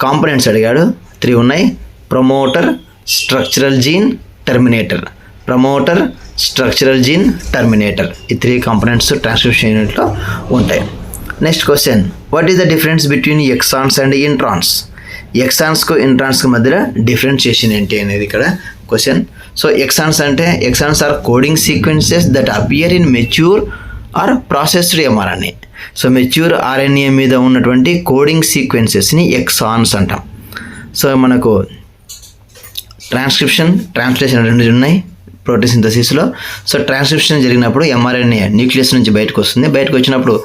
components అడిగాడు. 3 ఉన్నాయి. Promoter, structural gene, terminator. ఈ 3 కాంపోనెంట్స్ ట్రాన్స్క్రిప్షన్ యూనిట్లో ఉంటాయి. Next question, what is the difference between exons and introns? ఎక్సాన్స్కు ఇంట్రాన్స్కి మధ్యలో డిఫరెన్షియేషన్ ఏంటి అనేది ఇక్కడ question. So exons are coding sequences that appear in mature or processed mRNA. So mature RNA మీద ఉన్నటువంటి కోడింగ్ సీక్వెన్సెస్ని ఎక్సాన్స్ అంటాం. సో మనకు ట్రాన్స్లేషన్ 2 ఉన్నాయి ప్రోటీన్ సింథసిస్లో. సో ట్రాన్స్క్రిప్షన్ జరిగినప్పుడు mRNA న్యూక్లియస్ నుంచి బయటకు వస్తుంది. బయటకు వచ్చినప్పుడు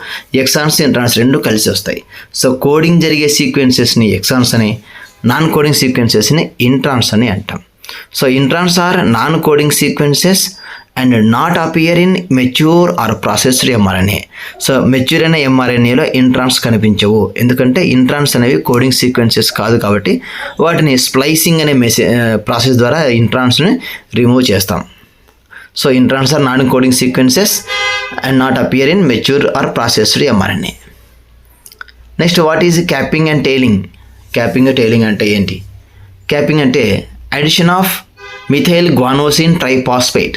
ఎక్సాన్స్, ఇంట్రాన్స్ 2 కలిసి వస్తాయి. సో కోడింగ్ జరిగే సీక్వెన్సెస్ని ఎక్సాన్స్ అని, నాన్ కోడింగ్ సీక్వెన్సెస్ని ఇంట్రాన్స్ అని అంటాం. So introns are non coding sequences and not appear in mature or processed mRNA. So mature అయిన mRNAలో ఇంట్రాన్స్ కనిపించవు, ఎందుకంటే ఇంట్రాన్స్ అనేవి కోడింగ్ సీక్వెన్సెస్ కాదు కాబట్టి వాటిని స్ప్లైసింగ్ అనే ప్రాసెస్ ద్వారా ఇంట్రాన్స్ని రిమూవ్ చేస్తాం. So introns are non coding sequences and not appear in mature or processed mRNA. Next what is capping and tailing? Capping tailing అంటే ఏంటి? క్యాపింగ్ అంటే addition of methyl guanosine triphosphate,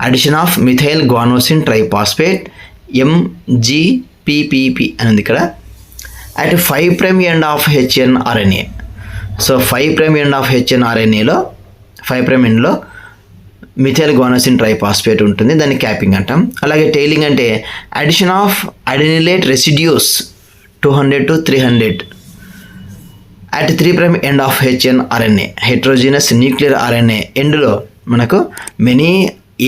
addition of methyl guanosine triphosphate MGPPP అని ఉంది ఇక్కడ, at 5' end of HNRNA. So 5' end of HNRNAలో 5' endలో methyl guanosine triphosphate ఉంటుంది, దాన్ని క్యాపింగ్ అంటాం. అలాగే టైలింగ్ అంటే addition of adenylate residues 200 to 300 at 3' end of HNRNA, heterogeneous nuclear RNA ఎండ్లో మనకు మెనీ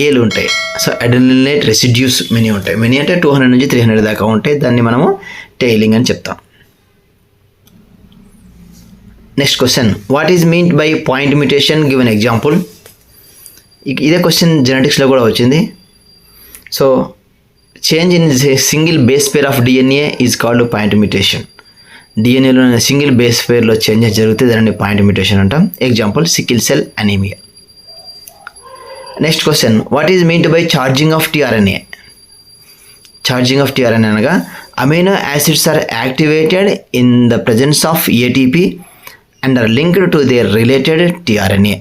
ఏలు ఉంటాయి. సో అడెనిలేట్ రెసిడ్యూస్ మెనీ ఉంటాయి. మెనీ అంటే 200 నుంచి 300 దాకా ఉంటాయి. దాన్ని మనము టైలింగ్ అని చెప్తాం. Next question, what is meant by point mutation? Give an example. ఇదే క్వశ్చన్ జెనెటిక్స్లో కూడా వచ్చింది. So change in single base pair of DNA is called point mutation. డిఎన్ఏలో సింగిల్ బేస్ పేర్లో చేంజెస్ జరిగితే దాన్ని పాయింట్ మ్యూటేషన్ అంటాం. Example sickle cell anaemia. Next question, what is meant by charging of tRNA? Charging of tRNA అనగా amino acids are activated in the presence of ATP and are linked to their related tRNA.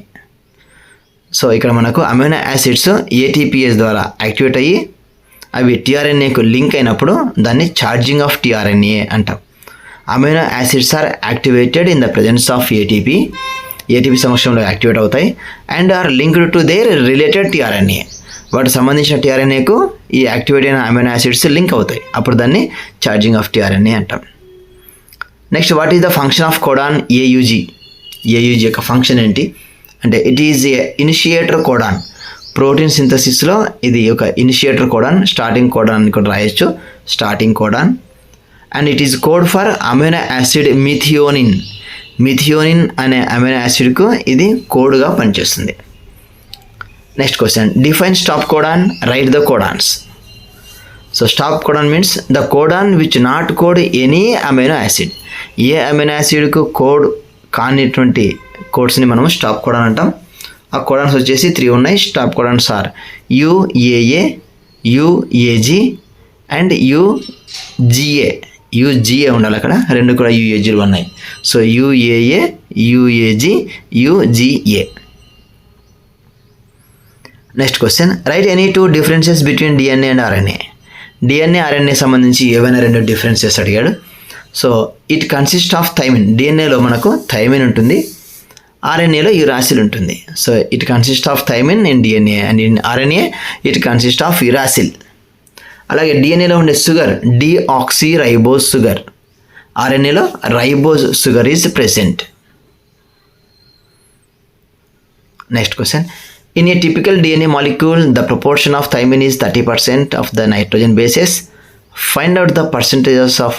So ఇక్కడ మనకు amino acids ATPase ద్వారా activate అయ్యి అవి tRNAకు link అయినప్పుడు దాన్ని charging of tRNA అంటాం. Amino acids are activated in the presence of ATP సమక్షంలో యాక్టివేట్ అవుతాయి and are linked to their related tRNA. వాటికి సంబంధించిన tRNAకు ఈ యాక్టివేట్ అయిన అమైనో యాసిడ్స్ లింక్ అవుతాయి, అప్పుడు దాన్ని ఛార్జింగ్ ఆఫ్ tRNA అంటాం. Next, what is the function of codon AUG? AUG యొక్క ఫంక్షన్ ఏంటి అంటే it is a initiator codon. Protein సింథసిస్లో ఇది ఒక ఇనిషియేటర్ కోడాన్, స్టార్టింగ్ కోడాన్ అని కూడా రాయొచ్చు, starting codon. And it is code for amino acid methionine. Methionine అనే అమైనో యాసిడ్కు ఇది కోడ్గా పనిచేస్తుంది. Next question, define stop codon, write the codons. So stop codon means the codon which not code any amino acid. ఏ amino యాసిడ్కు code కానిటువంటి కోడ్స్ని మనము స్టాప్ కోడాన్ అంటాం. ఆ కోడాన్స్ వచ్చేసి 3 ఉన్నాయి. Stop codons are UAA, UAG and UGA. UGA ఉండాలి అక్కడ, రెండు కూడా UAGలు ఉన్నాయి. So UAA, UAG, UGA. Next question, write any 2 differences between DNA and RNA. DNA RNA సంబంధించి ఏవైనా 2 డిఫరెన్సెస్ అడిగాడు. So it consist of thymine. DNAలో మనకు థైమిన్ ఉంటుంది, RNAలో యురాసిల్ ఉంటుంది. So it consist of thymine in DNA and in RNA it consist of uracil. అలాగే డిఎన్ఏలో ఉండే షుగర్ డిఆక్సిరైబోజ్ షుగర్, RNAలో ribose sugar is present. Next question, in a typical DNA molecule the proportion of thymine is 30% of the nitrogen bases. Find out the percentages of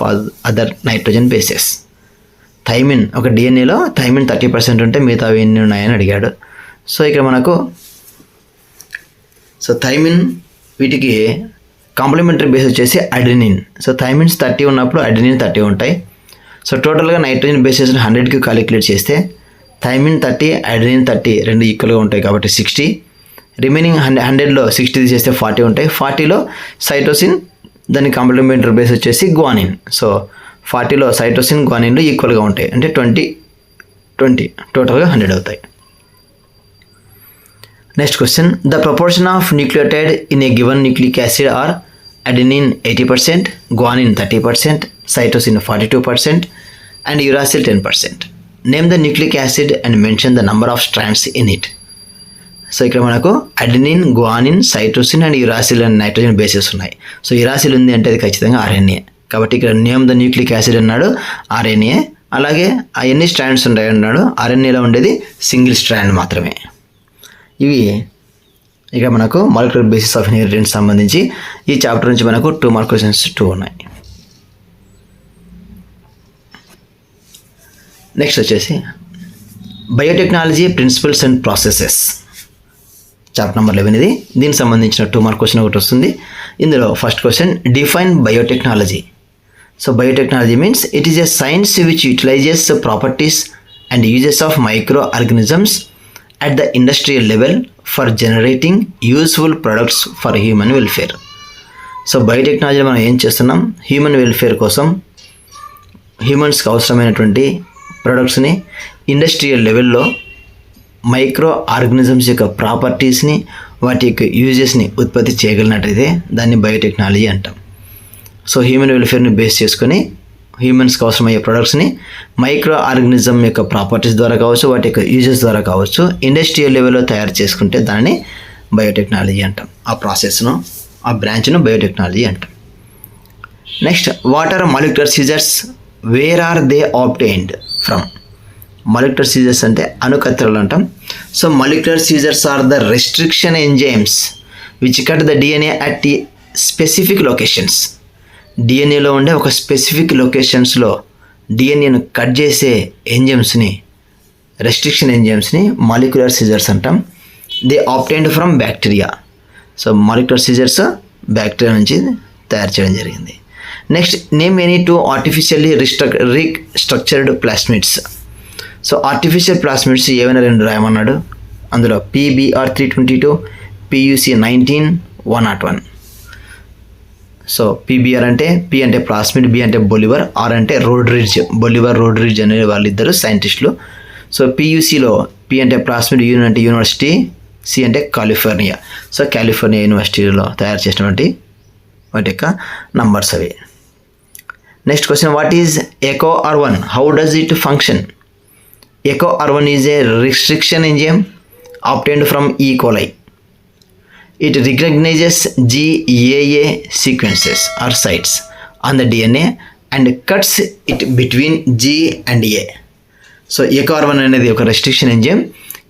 other nitrogen bases. Thymine ఒక డిఎన్ఏలో thymine 30% ఉంటే మిగతా ఎన్ని ఉన్నాయని అడిగాడు. So ఇక్కడ మనకు thymine వీటికి కాంప్లిమెంటరీ బేస్ వచ్చేసి అడెనిన్. సో థైమిన్స్ 30 ఉన్నప్పుడు అడెనిన్ 30 ఉంటాయి. సో టోటల్గా నైట్రోజన్ బేసెస్ని 100కి క్యాలిక్యులేట్ చేస్తే థైమిన్ 30, అడెనిన్ 30 రెండు ఈక్వల్గా ఉంటాయి కాబట్టి 60. రిమైనింగ్ 100లో 60 తీసేస్తే 40 ఉంటాయి. 40లో సైటోసిన్, దాని కాంప్లిమెంటరీ బేస్ వచ్చేసి గ్వానిన్. సో 40లో సైటోసిన్ గ్వానిన్లు ఈక్వల్గా ఉంటాయి అంటే 20 టోటల్గా 100 అవుతాయి. Next question, the proportion of nucleotide in a given nucleic acid or adenine 80%, guanine 30%, cytosine 42% and uracil 10%. Name the nucleic acid and mention the number of strands in it. So ఇక్కడ మనకు adenine, guanine, cytosine and uracil and nitrogen bases ఉన్నాయి. So uracil ఉంది అంటే అది ఖచ్చితంగా RNA కాబట్టి ఇక్కడ name the nucleic acid అన్నాడు RNA. అలాగే ఎన్ని స్ట్రాండ్స్ ఉంటాయి అన్నాడు, RNAలో ఉండేది సింగిల్ స్ట్రాండ్ మాత్రమే. ఇవి ఇక మనకు మాలిక్యులర్ బేసిస్ ఆఫ్ ఇన్హెరిటెన్స్ సంబంధించి ఈ చాప్టర్ నుంచి మనకు 2 మార్క్ క్వశ్చన్స్ 2 ఉన్నాయి. నెక్స్ట్ వచ్చేసి biotechnology principles and processes, chapter number 11 ఇది. దీనికి సంబంధించిన 2 మార్క్ క్వశ్చన్ ఒకటి వస్తుంది. ఇందులో first question, define biotechnology. So biotechnology means it is a science which utilises properties and uses of micro organisms at the industrial level for generating useful products for human welfare. So biotechnology మనం ఏం చేస్తున్నాం, human welfare కోసం హ్యూమన్స్కి అవసరమైనటువంటి ప్రొడక్ట్స్ని industrial లెవెల్లో micro organisms యొక్క ప్రాపర్టీస్ని వాటి యొక్క యూజెస్ని ఉత్పత్తి చేయగలిగినట్టయితే దాన్ని బయోటెక్నాలజీ అంటాం. సో హ్యూమన్ వెల్ఫేర్ని బేస్ చేసుకొని హ్యూమన్స్కి అవసరమయ్యే ప్రొడక్ట్స్ని మైక్రో ఆర్గానిజం యొక్క ప్రాపర్టీస్ ద్వారా కావచ్చు, వాటి యొక్క యూజెస్ ద్వారా కావచ్చు, ఇండస్ట్రియల్ లెవెల్లో తయారు చేసుకుంటే దాన్ని బయోటెక్నాలజీ అంటాం. ఆ ప్రాసెస్ను, ఆ బ్రాంచ్ను బయోటెక్నాలజీ అంటాం. Next, what are molecular scissors, where are they obtained from? Molecular scissors అంటే అణుకత్తెరలు అంటాం. So molecular scissors are the restriction enzymes which cut the DNA at the specific locations. డిఎన్ఏలో ఉండే ఒక స్పెసిఫిక్ లొకేషన్స్లో డిఎన్ఏను కట్ చేసే ఎంజైమ్స్ని, రెస్ట్రిక్షన్ ఎంజైమ్స్ని మాలిక్యులర్ సీజర్స్ అంటాం. They obtained from bacteria. So molecular scissors bacteria నుంచి తయారు చేయడం జరిగింది. Next, name any two artificially restructured plasmids. So artificial plasmids ఏవైనా రెండు రాయమన్నాడు. అందులో PBr322, PUC19-101. సో PBR అంటే P అంటే ప్లాస్మిడ్, B అంటే బొలివర్, R అంటే రోడ్రిడ్జ్. బొలివర్, రోడ్రిడ్జ్ అనే వాళ్ళిద్దరు సైంటిస్టులు. సో PUCలో P అంటే ప్లాస్మిడ్, U అంటే యూనివర్సిటీ, C అంటే కాలిఫోర్నియా. సో కాలిఫోర్నియా యూనివర్సిటీలో తయారు చేసినటువంటి వాటి యొక్క నంబర్స్ అవి. Next question, what is EcoR1? How does it function? EcoR1 is a restriction enzyme obtained from E. coli. It recognizes GAA sequences or sites on the DNA and cuts it between G and A. So EcoR1 అనేది ఒక restriction enzyme.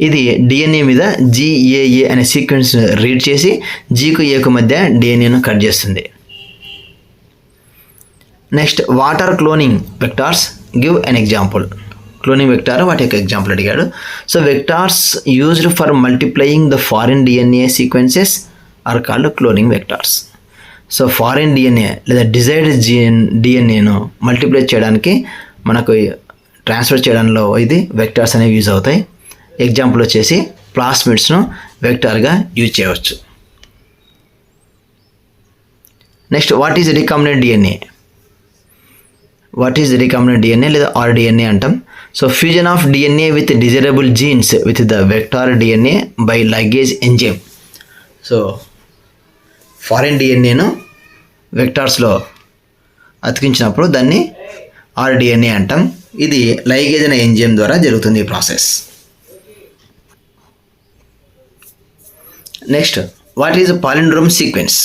ఇది DNA మీద GAA అనే sequence read చేసి జీకు ఏకు మధ్య డిఎన్ఏను కట్ చేస్తుంది. Next, what are cloning vectors? Give an example. Cloning vector వాటి యొక్క ఎగ్జాంపుల్ అడిగాడు. So vectors used for multiplying the foreign DNA sequences are called cloning vectors. So foreign DNA లేదా డిజైర్డ్ డిఎన్ఏను మల్టిప్లై చేయడానికి, మనకు ట్రాన్స్ఫర్ చేయడంలో ఇది వెక్టార్స్ అనేవి యూజ్ అవుతాయి. ఎగ్జాంపుల్ వచ్చేసి ప్లాస్మిడ్స్ను వెక్టార్గా యూజ్ చేయవచ్చు. Next, what is recombinant DNA? What is recombinant DNA లేదా RDNA అంటాం. So fusion of DNA with desirable genes with the vector DNA by ligase enzyme. So foreign డిఎన్ఏను వెక్టార్స్లో అతికించినప్పుడు దాన్ని RDNA అంటాం. ఇది లైగేజ్ అనే ఎంజైమ్ ద్వారా జరుగుతుంది ఈ process. Next, what is palindrome sequence?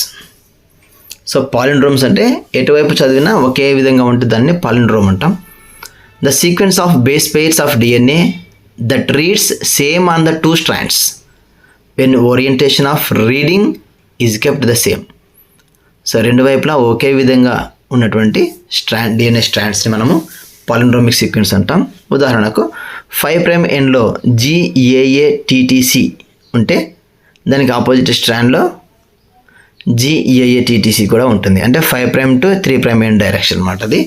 So palindromes అంటే ఎటువైపు చదివినా ఒకే విధంగా ఉంటుంది, దాన్ని పాలిండ్రోమ్ అంటాం. The sequence of base pairs of DNA that reads same on the two strands when orientation of reading is kept the same. So రెండు వైపులా ఒకే విధంగా ఉన్నటువంటి డిఎన్ఏ స్ట్రాండ్స్ని మనము పాలిండ్రోమిక్ సీక్వెన్స్ అంటాం. ఉదాహరణకు 5' ఎండ్లో GAATTC ఉంటే దానికి ఆపోజిట్ స్ట్రాండ్లో GAATTC కూడా ఉంటుంది. అంటే 5' to 3' ఎండ్ డైరెక్షన్ అన్నమాట. అది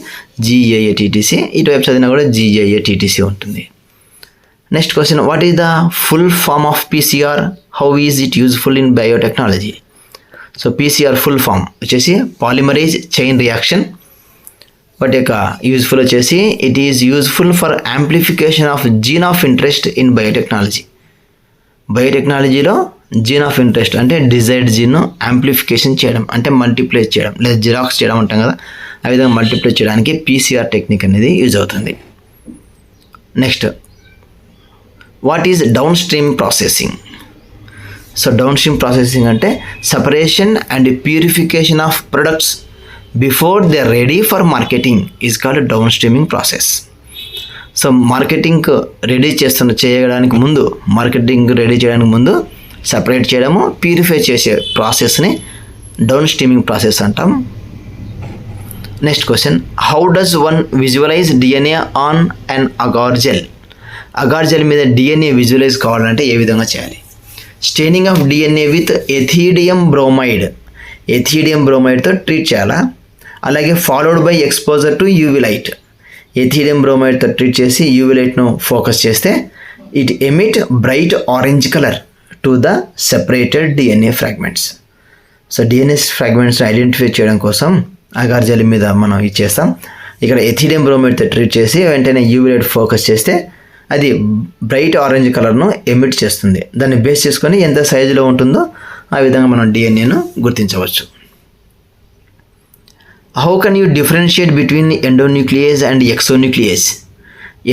GAATTC. ఇటువైపు చదివినా కూడా GAATTC ఉంటుంది. Next question, what is the full form of PCR? How is it useful in biotechnology? So PCR full form వచ్చేసి పాలిమరేజ్ చైన్ రియాక్షన్. వాటి యొక్క యూజ్ఫుల్ వచ్చేసి it is useful for amplification of gene of interest in biotechnology. బయోటెక్నాలజీలో gene of interest అంటే desired జీన్ను amplification చేయడం, అంటే multiply చేయడం లేదా జిరాక్స్ చేయడం అంటాం కదా, ఆ విధంగా మల్టిప్లై చేయడానికి PCR టెక్నిక్ అనేది యూజ్ అవుతుంది. Next, what is downstream processing? So downstream processing అంటే separation and purification of products before they are ready for marketing is called down streaming process. So marketing ready చేయడానికి ముందు separate చేయడము, purify చేసే ప్రాసెస్ని down streaming process అంటాం. Next question, how does one visualise DNA on an agar gel? Agar gel మీద డిఎన్ఏ visualise కావాలంటే ఏ విధంగా చేయాలి? Staining of DNA with ethidium బ్రోమైడ్తో ట్రీట్ చేయాలా? అలాగే followed by exposure to UV light. Ethidium బ్రోమైడ్తో ట్రీట్ చేసి యూవీ లైట్ను ఫోకస్ చేస్తే it emit bright orange colour to the separated DNA fragments. So DNA ఫ్రాగ్మెంట్స్ని ఐడెంటిఫై చేయడం కోసం అగార్ జెల్ మీద మనం ఇది చేస్తాం. ఇక్కడ ఎథిలియం బ్రోమైడ్తో ట్రీట్ చేసి వెంటనే యూవీ లైట్ ఫోకస్ చేస్తే అది బ్రైట్ ఆరెంజ్ కలర్ను ఎమిట్ చేస్తుంది. దాన్ని బేస్ చేసుకొని ఎంత సైజులో ఉంటుందో ఆ విధంగా మనం డిఎన్ఏను గుర్తించవచ్చు. How can you differentiate between endonuclease and exonuclease?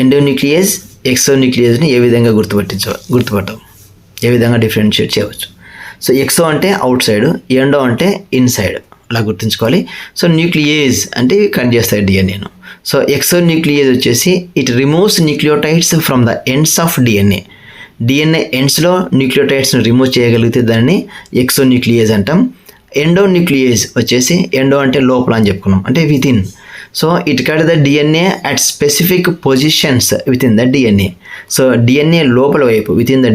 Endonuclease ఎక్సోన్యూక్లియేజ్ని ఏ విధంగా గుర్తుపట్టం, ఏ విధంగా డిఫరెన్షియేట్ చేయవచ్చు? సో ఎక్సో అంటే అవుట్ సైడ్, ఎండో అంటే ఇన్సైడ్, అలా గుర్తుంచుకోవాలి. సో న్యూక్లియేజ్ అంటే కట్ చేస్తాయి డిఎన్ఏను. సో ఎక్సోన్యూక్లియేజ్ వచ్చేసి it removes nucleotides from the ends of DNA. DNA ఎండ్స్లో న్యూక్లియోటైడ్స్ని రిమూవ్ చేయగలిగితే దాన్ని ఎక్సోన్యూక్లియేజ్ అంటాం. ఎండోన్యూక్లియేజ్ వచ్చేసి ఎండో అంటే లోపల అని చెప్పుకున్నాం, అంటే within. So it cut the DNA at specific positions within the DNA. So DNA లోపల వైపు విత్ ఇన్ ద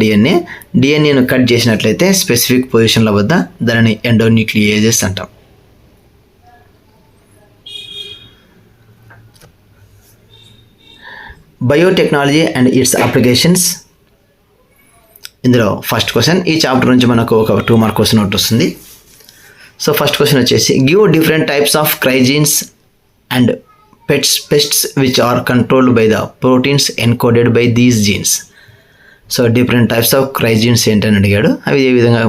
డిఎన్ఏను కట్ చేసినట్లయితే స్పెసిఫిక్ పొజిషన్ల వద్ద దానిని ఎండోన్యూక్లియేజెస్ అంటాం. Biotechnology and its applications. ఇందులో ఫస్ట్ క్వశ్చన్, ఈ చాప్టర్ నుంచి మనకు ఒక 2 మార్క్ క్వశ్చన్ ఒకటి వస్తుంది. సో ఫస్ట్ క్వశ్చన్ వచ్చేసి give different types of cry genes and pests which are controlled by the proteins encoded by these genes. So different types of cry genes ఏంటని అడిగాడు, అవి ఏ విధంగా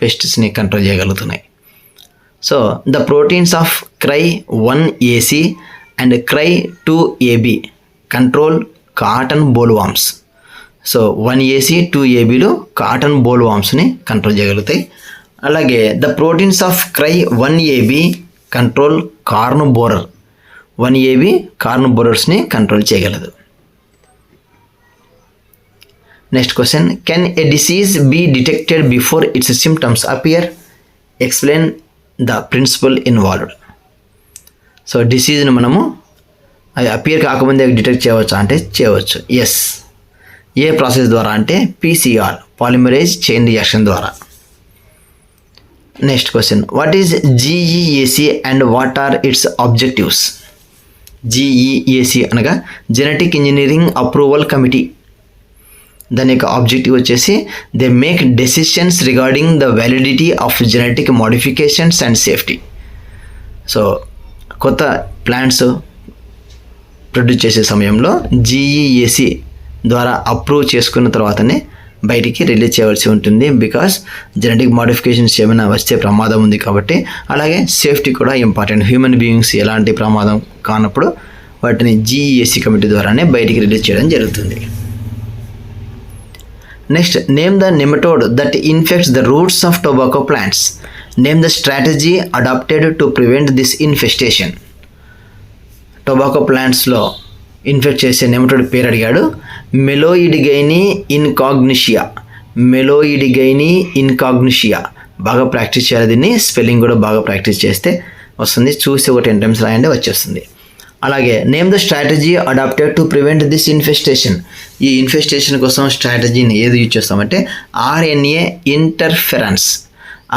పెస్ట్స్ని కంట్రోల్ చేయగలుగుతున్నాయి. So the proteins of CRY1AC and CRY2AB control cotton bollworms. So 1AC 2ABలు cotton బోల్వామ్స్ని control చేయగలుగుతాయి. అలాగే the proteins of CRY1AB control corn borer. 1AB corn బోరర్స్ని కంట్రోల్ చేయగలదు. Next question, can a disease be detected before its symptoms appear? Explain the principle involved. So డిసీజ్ను మనము అది appear కాకముందే డిటెక్ట్ చేయవచ్చా అంటే చేయవచ్చు. ఎస్. ఏ ప్రాసెస్ ద్వారా అంటే PCR పాలిమరేజ్ చైన్ రియాక్షన్ ద్వారా. Next question, what is GEAC and what are its objectives? GEAC అనగా జెనెటిక్ ఇంజనీరింగ్ అప్రూవల్ కమిటీ. దాని యొక్క ఆబ్జెక్టివ్ వచ్చేసి they make decisions regarding the validity of genetic modifications and safety. So కొత్త plants produce చేసే సమయంలో GEAC ద్వారా approve చేసుకున్న తర్వాతనే బయటికి రిలీజ్ చేయవలసి ఉంటుంది. బికాస్ జెనెటిక్ మోడిఫికేషన్స్ ఏమైనా వస్తే ప్రమాదం ఉంది కాబట్టి. అలాగే సేఫ్టీ కూడా ఇంపార్టెంట్. హ్యూమన్ బీయింగ్స్ ఎలాంటి ప్రమాదం కానప్పుడు వాటిని GEAC కమిటీ ద్వారానే బయటికి రిలీజ్ చేయడం జరుగుతుంది. Next, name the nematode that infects the roots of tobacco plants. Name the strategy adapted to prevent this infestation. Tobacco ప్లాంట్స్లో ఇన్ఫెక్ట్ చేసే నెమటోడ్ పేరు అడిగాడు. మెలోయిడిగైనీ ఇన్కాగ్నిషియా. మెలోయిడిగైనీ ఇన్కాగ్నిషియా. బాగా ప్రాక్టీస్ చేయాలి దీన్ని. స్పెల్లింగ్ కూడా బాగా ప్రాక్టీస్ చేస్తే వస్తుంది. చూసి ఒక 10 times రాయండి వచ్చేస్తుంది. అలాగే name the strategy adapted to prevent this infestation. ఈ ఇన్ఫెస్టేషన్ కోసం స్ట్రాటజీని ఏది యూజ్ చేస్తామంటే RNA ఇంటర్ఫెరెన్స్.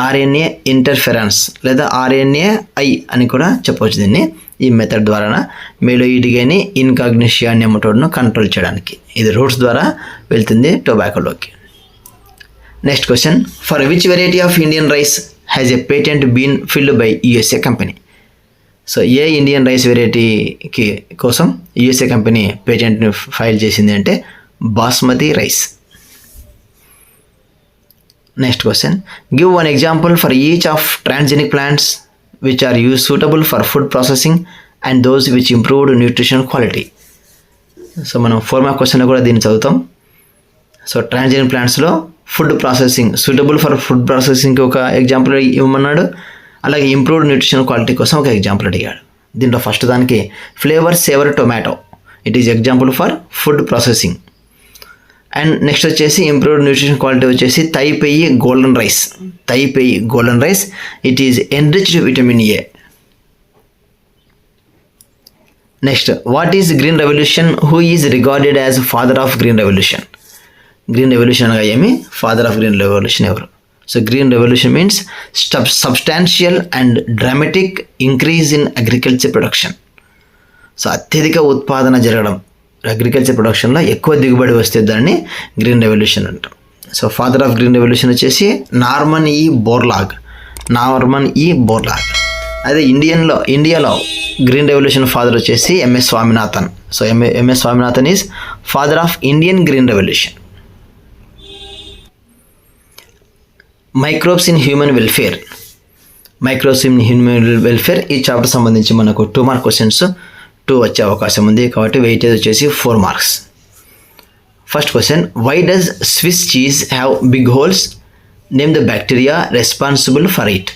RNA ఇంటర్ఫెరెన్స్ లేదా RNAi అని కూడా చెప్పవచ్చు దీన్ని. ఈ మెథడ్ ద్వారా మెలోయిడిగైనీ ఇన్కాగ్నిషియా నెమటోడ్ను కంట్రోల్ చేయడానికి. ఇది రూట్స్ ద్వారా వెళ్తుంది టొబాకోలోకి. Next question, for which variety of Indian rice has a patent been filed by USA company? So ఏ ఇండియన్ రైస్ వెరైటీకి కోసం USA కంపెనీ పేటెంట్ని ఫైల్ చేసింది అంటే basmati rice. Next question, give one example for each of transgenic plants which are used suitable for food processing and those which improved nutrition quality. So మనం 4 mark question కూడా దీన్ని చదువుతాం. So transgenic ప్లాంట్స్లో food processing suitable for food ప్రాసెసింగ్కి ఒక example ఇవ్వమన్నాడు. అలాగే improved nutrition quality కోసం ఒక ఎగ్జాంపుల్ అడిగాడు. దీంట్లో ఫస్ట్ దానికి flavour saver tomato. It is example for food processing. And next వచ్చేసి ఇంప్రూవ్డ్ న్యూట్రిషన్ క్వాలిటీ వచ్చేసి తైపేయి golden rice. తైపేయి golden rice it is enriched vitamin A. Next, what is green revolution? Who is regarded as father of green revolution? Green revolution అనగా ఏమి? Father of green revolution ఎవరు? So green revolution means substantial and dramatic increase in agriculture production. So అత్యధిక ఉత్పాదన జరగడం, agriculture ప్రొడక్షన్లో ఎక్కువ దిగుబడి వస్తే దాన్ని గ్రీన్ రెవల్యూషన్ అంటాం. So father of green revolution వచ్చేసి నార్మన్ E. బోర్లాగ్. అదే ఇండియాలో గ్రీన్ రెవల్యూషన్ ఫాదర్ వచ్చేసి MS Swaminathan. So MS Swaminathan is father of Indian green revolution. Microbes in human welfare. Microbes in human welfare ఈ చాప్టర్ సంబంధించి మనకు 2 mark questions 2 వచ్చే అవకాశం ఉంది, కాబట్టి వెయిటేజ్ వచ్చేసి 4 marks. First question, why does Swiss cheese have big holes? Name the bacteria responsible for it.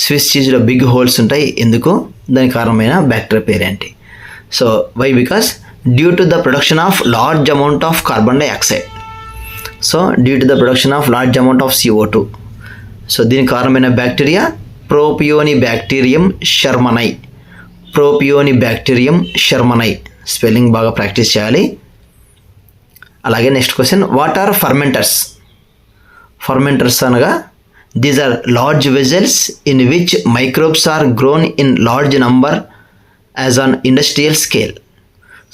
Swiss చీజ్లో big holes ఉంటాయి, ఎందుకు? దానికి కారణమైన బ్యాక్టీరియా పేరేంటి? So why? Because due to the production of large amount of carbon dioxide. So due to the production of large amount of CO2. So దీనికి కారణమైన bacteria propionibacterium shermanii. Propionibacterium shermanii. Spelling బాగా practice చేయాలి. అలాగే next question, what are ఫర్మెంటర్స్? Fermenters అనగా these are large vessels in which microbes are grown in large number as on industrial scale.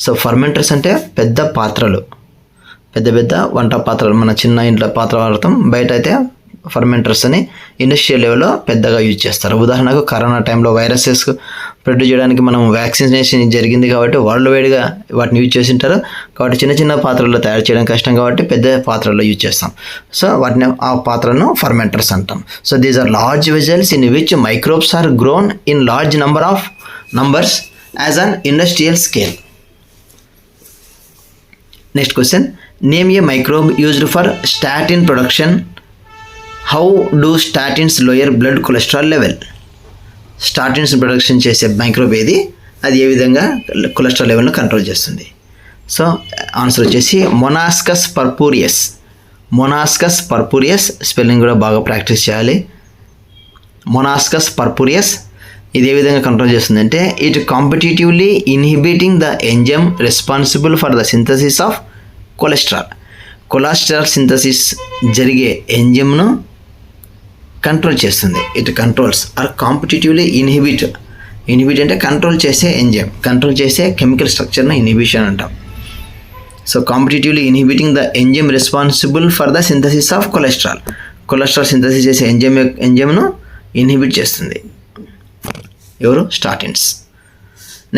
So fermenters అంటే పెద్ద పాత్రలు, పెద్ద పెద్ద వంట పాత్రలు. మన చిన్న ఇంట్లో పాత్ర వాడతాం, బయట అయితే ఫర్మెంటర్స్ అని ఇండస్ట్రియల్ లెవెల్లో పెద్దగా యూజ్ చేస్తారు. ఉదాహరణకు కరోనా టైంలో వైరసెస్ ప్రొడ్యూస్ చేయడానికి మనం వ్యాక్సినేషన్ జరిగింది కాబట్టి వరల్డ్ వైడ్గా వాటిని యూజ్ చేసి ఉంటారు. కాబట్టి చిన్న చిన్న పాత్రల్లో తయారు చేయడం కష్టం కాబట్టి పెద్ద పాత్రల్లో యూజ్ చేస్తాం. సో వాటిని ఆ పాత్రను ఫర్మెంటర్స్ అంటాం. So these are large vessels in which microbes are grown in large numbers as an industrial scale. Next question, name a microbe used for statin production. How do statins lower blood cholesterol level? Statins production చేసే microbe ఏది? అది ఏ విధంగా cholesterol లెవెల్ను control చేస్తుంది? సో answer వచ్చేసి Monascus పర్పూరియస్. మొనాస్కస్ పర్పూరియస్ spelling కూడా బాగా ప్రాక్టీస్ చేయాలి. మొనాస్కస్ పర్పూరియస్ ఇది ఏ విధంగా కంట్రోల్ చేస్తుంది అంటే, it competitively inhibiting the enzyme responsible for the synthesis of cholesterol. Cholesterol synthesis జరిగే ఎంజైమ్ను కంట్రోల్ చేస్తుంది. It controls or competitively inhibit అంటే కంట్రోల్ చేసే ఎంజైమ్, కంట్రోల్ చేసే కెమికల్ స్ట్రక్చర్ను ఇన్హిబిషన్ అంటాం. So competitively inhibiting the enzyme responsible for the synthesis of cholesterol. Cholesterol synthesis చేసే ఎంజైమ్ను ఇన్హిబిట్ చేస్తుంది. ఎవరు? Statins.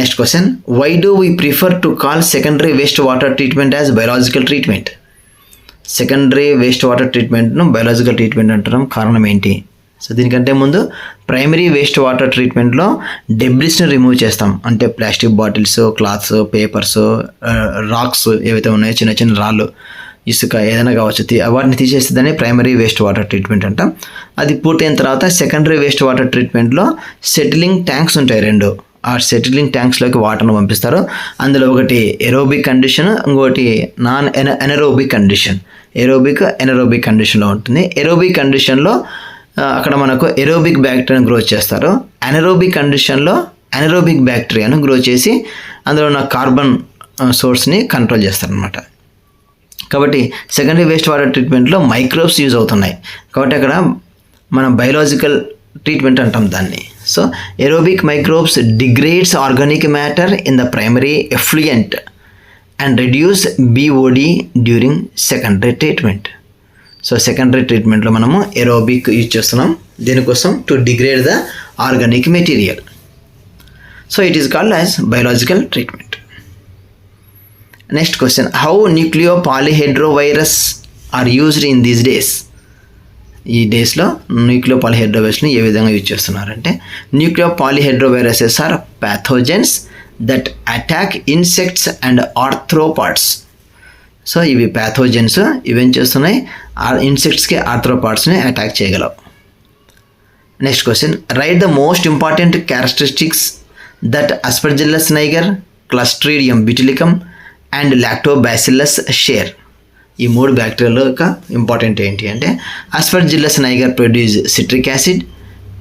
Next question, why do we prefer to call secondary waste water treatment as biological treatment? Secondary waste water ట్రీట్మెంట్ను biological treatment అంటాం. కారణం ఏంటి? So దీనికంటే ముందు ప్రైమరీ వేస్ట్ వాటర్ ట్రీట్మెంట్లో డెబ్రిస్ని రిమూవ్ చేస్తాం. అంటే plastic bottles, clothes, papers, rocks ఏవైతే ఉన్నాయో, చిన్న చిన్న రాళ్ళు, ఇసుక ఏదైనా కావచ్చు, వాటిని తీసేసేదని ప్రైమరీ వేస్ట్ వాటర్ ట్రీట్మెంట్ అంటాం. అది పూర్తయిన తర్వాత సెకండరీ వేస్ట్ వాటర్ ట్రీట్మెంట్లో సెటిలింగ్ ట్యాంక్స్ ఉంటాయి 2. ఆ సెటిలింగ్ ట్యాంక్స్లోకి వాటర్ను పంపిస్తారు. అందులో ఒకటి ఎరోబిక్ కండిషన్, ఇంకోటి నాన్ ఎనరోబిక్ కండిషన్. ఎనరోబిక్ కండిషన్లో ఉంటుంది. ఎరోబిక్ కండిషన్లో అక్కడ మనకు ఎరోబిక్ బ్యాక్టీరియాను గ్రో చేస్తారు. అనెరోబిక్ కండిషన్లో అనెరోబిక్ బ్యాక్టీరియాను గ్రో చేసి అందులో ఉన్న కార్బన్ సోర్స్ని కంట్రోల్ చేస్తారనమాట. కాబట్టి సెకండరీ వేస్ట్ వాటర్ ట్రీట్మెంట్లో మైక్రోబ్స్ యూజ్ అవుతున్నాయి కాబట్టి అక్కడ మనం బయలాజికల్ ట్రీట్మెంట్ అంటాం దాన్ని. So aerobic microbes degrades organic matter in the primary effluent and reduce BOD during secondary treatment. So secondary ట్రీట్మెంట్లో మనము ఎరోబిక్ యూజ్ చేస్తున్నాం దీనికోసం to degrade the organic material. So it is called as biological treatment. Next question, how nucleopolyhedrovirus are used in these days? ఈ డేస్లో న్యూక్లియోపాలిహెడ్రోవైరస్ని ఏ విధంగా use చేస్తున్నారంటే, న్యూక్లియోపాలిహెడ్రోవైరసెస్ are pathogens that attack insects and arthropods. So ఇవి pathogens, ఇవేం చేస్తున్నాయి? ఇన్సెక్ట్స్కి ఆర్థ్రోపాడ్స్ని అటాక్ చేయగలవు. Next question, write the most important characteristics that Aspergillus niger, Clostridium butylicum and Lactobacillus share. ఈ 3 బ్యాక్టీరియాల యొక్క ఇంపార్టెంట్ ఏంటి అంటే, Aspergillus niger produce citric acid,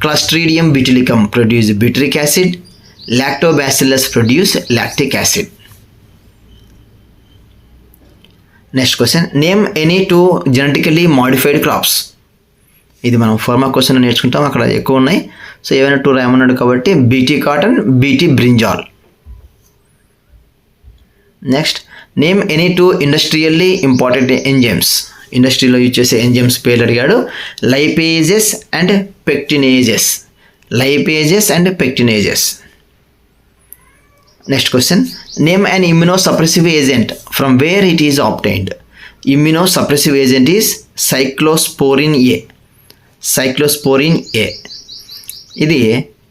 Clostridium butylicum produce butyric acid, Lactobacillus produce lactic acid. Next question, name any 2 genetically modified crops. ఇది మనం pharma question నేర్చుకుంటాం, అక్కడ ఎక్కువ ఉన్నాయి. సో ఏమైనా 2 రాయమన్నాడు కాబట్టి BT cotton, BT brinjal. Next, name any 2 industrially important enzymes. ఇండస్ట్రీలో యూజ్ చేసే ఎంజైమ్స్ పేర్లు అడిగాడు. Lipases and pectinases. Lipases and pectinases. Next question, name an immunosuppressive agent from where it is obtained. Immunosuppressive agent is cyclosporin A. Cyclosporin A ఇది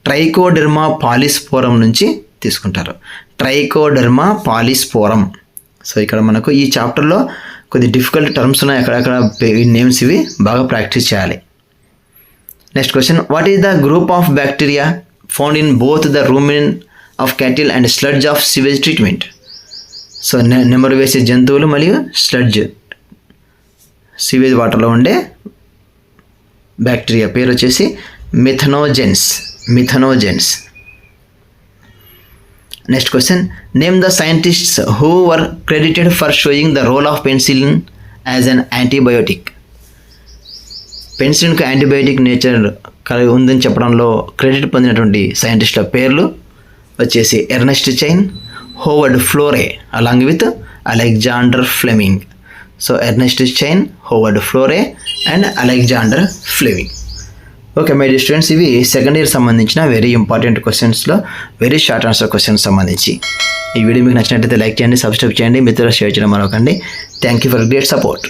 Trichoderma పాలిస్పోరం నుంచి తీసుకుంటారు. Trichoderma పాలిస్పోరం. So ఇక్కడ మనకు ఈ చాప్టర్లో కొద్ది డిఫికల్ట్ టర్మ్స్ ఉన్నాయి, అక్కడక్కడ నేమ్స్ ఇవి బాగా ప్రాక్టీస్ చేయాలి. Next question, what is the group of bacteria found in both the rumen of cattle and sludge of sewage treatment. So నెమరు వేసే జంతువులు మరియు స్లడ్జ్ సివేజ్ వాటర్లో ఉండే బ్యాక్టీరియా పేరు వచ్చేసి methanogens. Methanogens. Next question, name the scientists who were credited for showing the role of penicillin as an antibiotic. పెన్సిలిన్కు antibiotic nature కలిగి ఉందని చెప్పడంలో క్రెడిట్ పొందినటువంటి సైంటిస్టుల పేర్లు వచ్చేసి Ernest Chain, Howard Florey along with Alexander Fleming. So Ernest Chain, Howard Florey and Alexander Fleming. Okay my dear students, ఇవి second year సంబంధించిన వెరీ ఇంపార్టెంట్ క్వశ్చన్స్లో వెరీ షార్ట్ ఆన్సర్ క్వశ్చన్స్ సంబంధించి. ఈ వీడియో మీకు నచ్చినట్లయితే లైక్ చేయండి, సబ్స్క్రైబ్ చేయండి, మిత్రులు షేర్ చేయడం మరొకండి. Thank you for great support.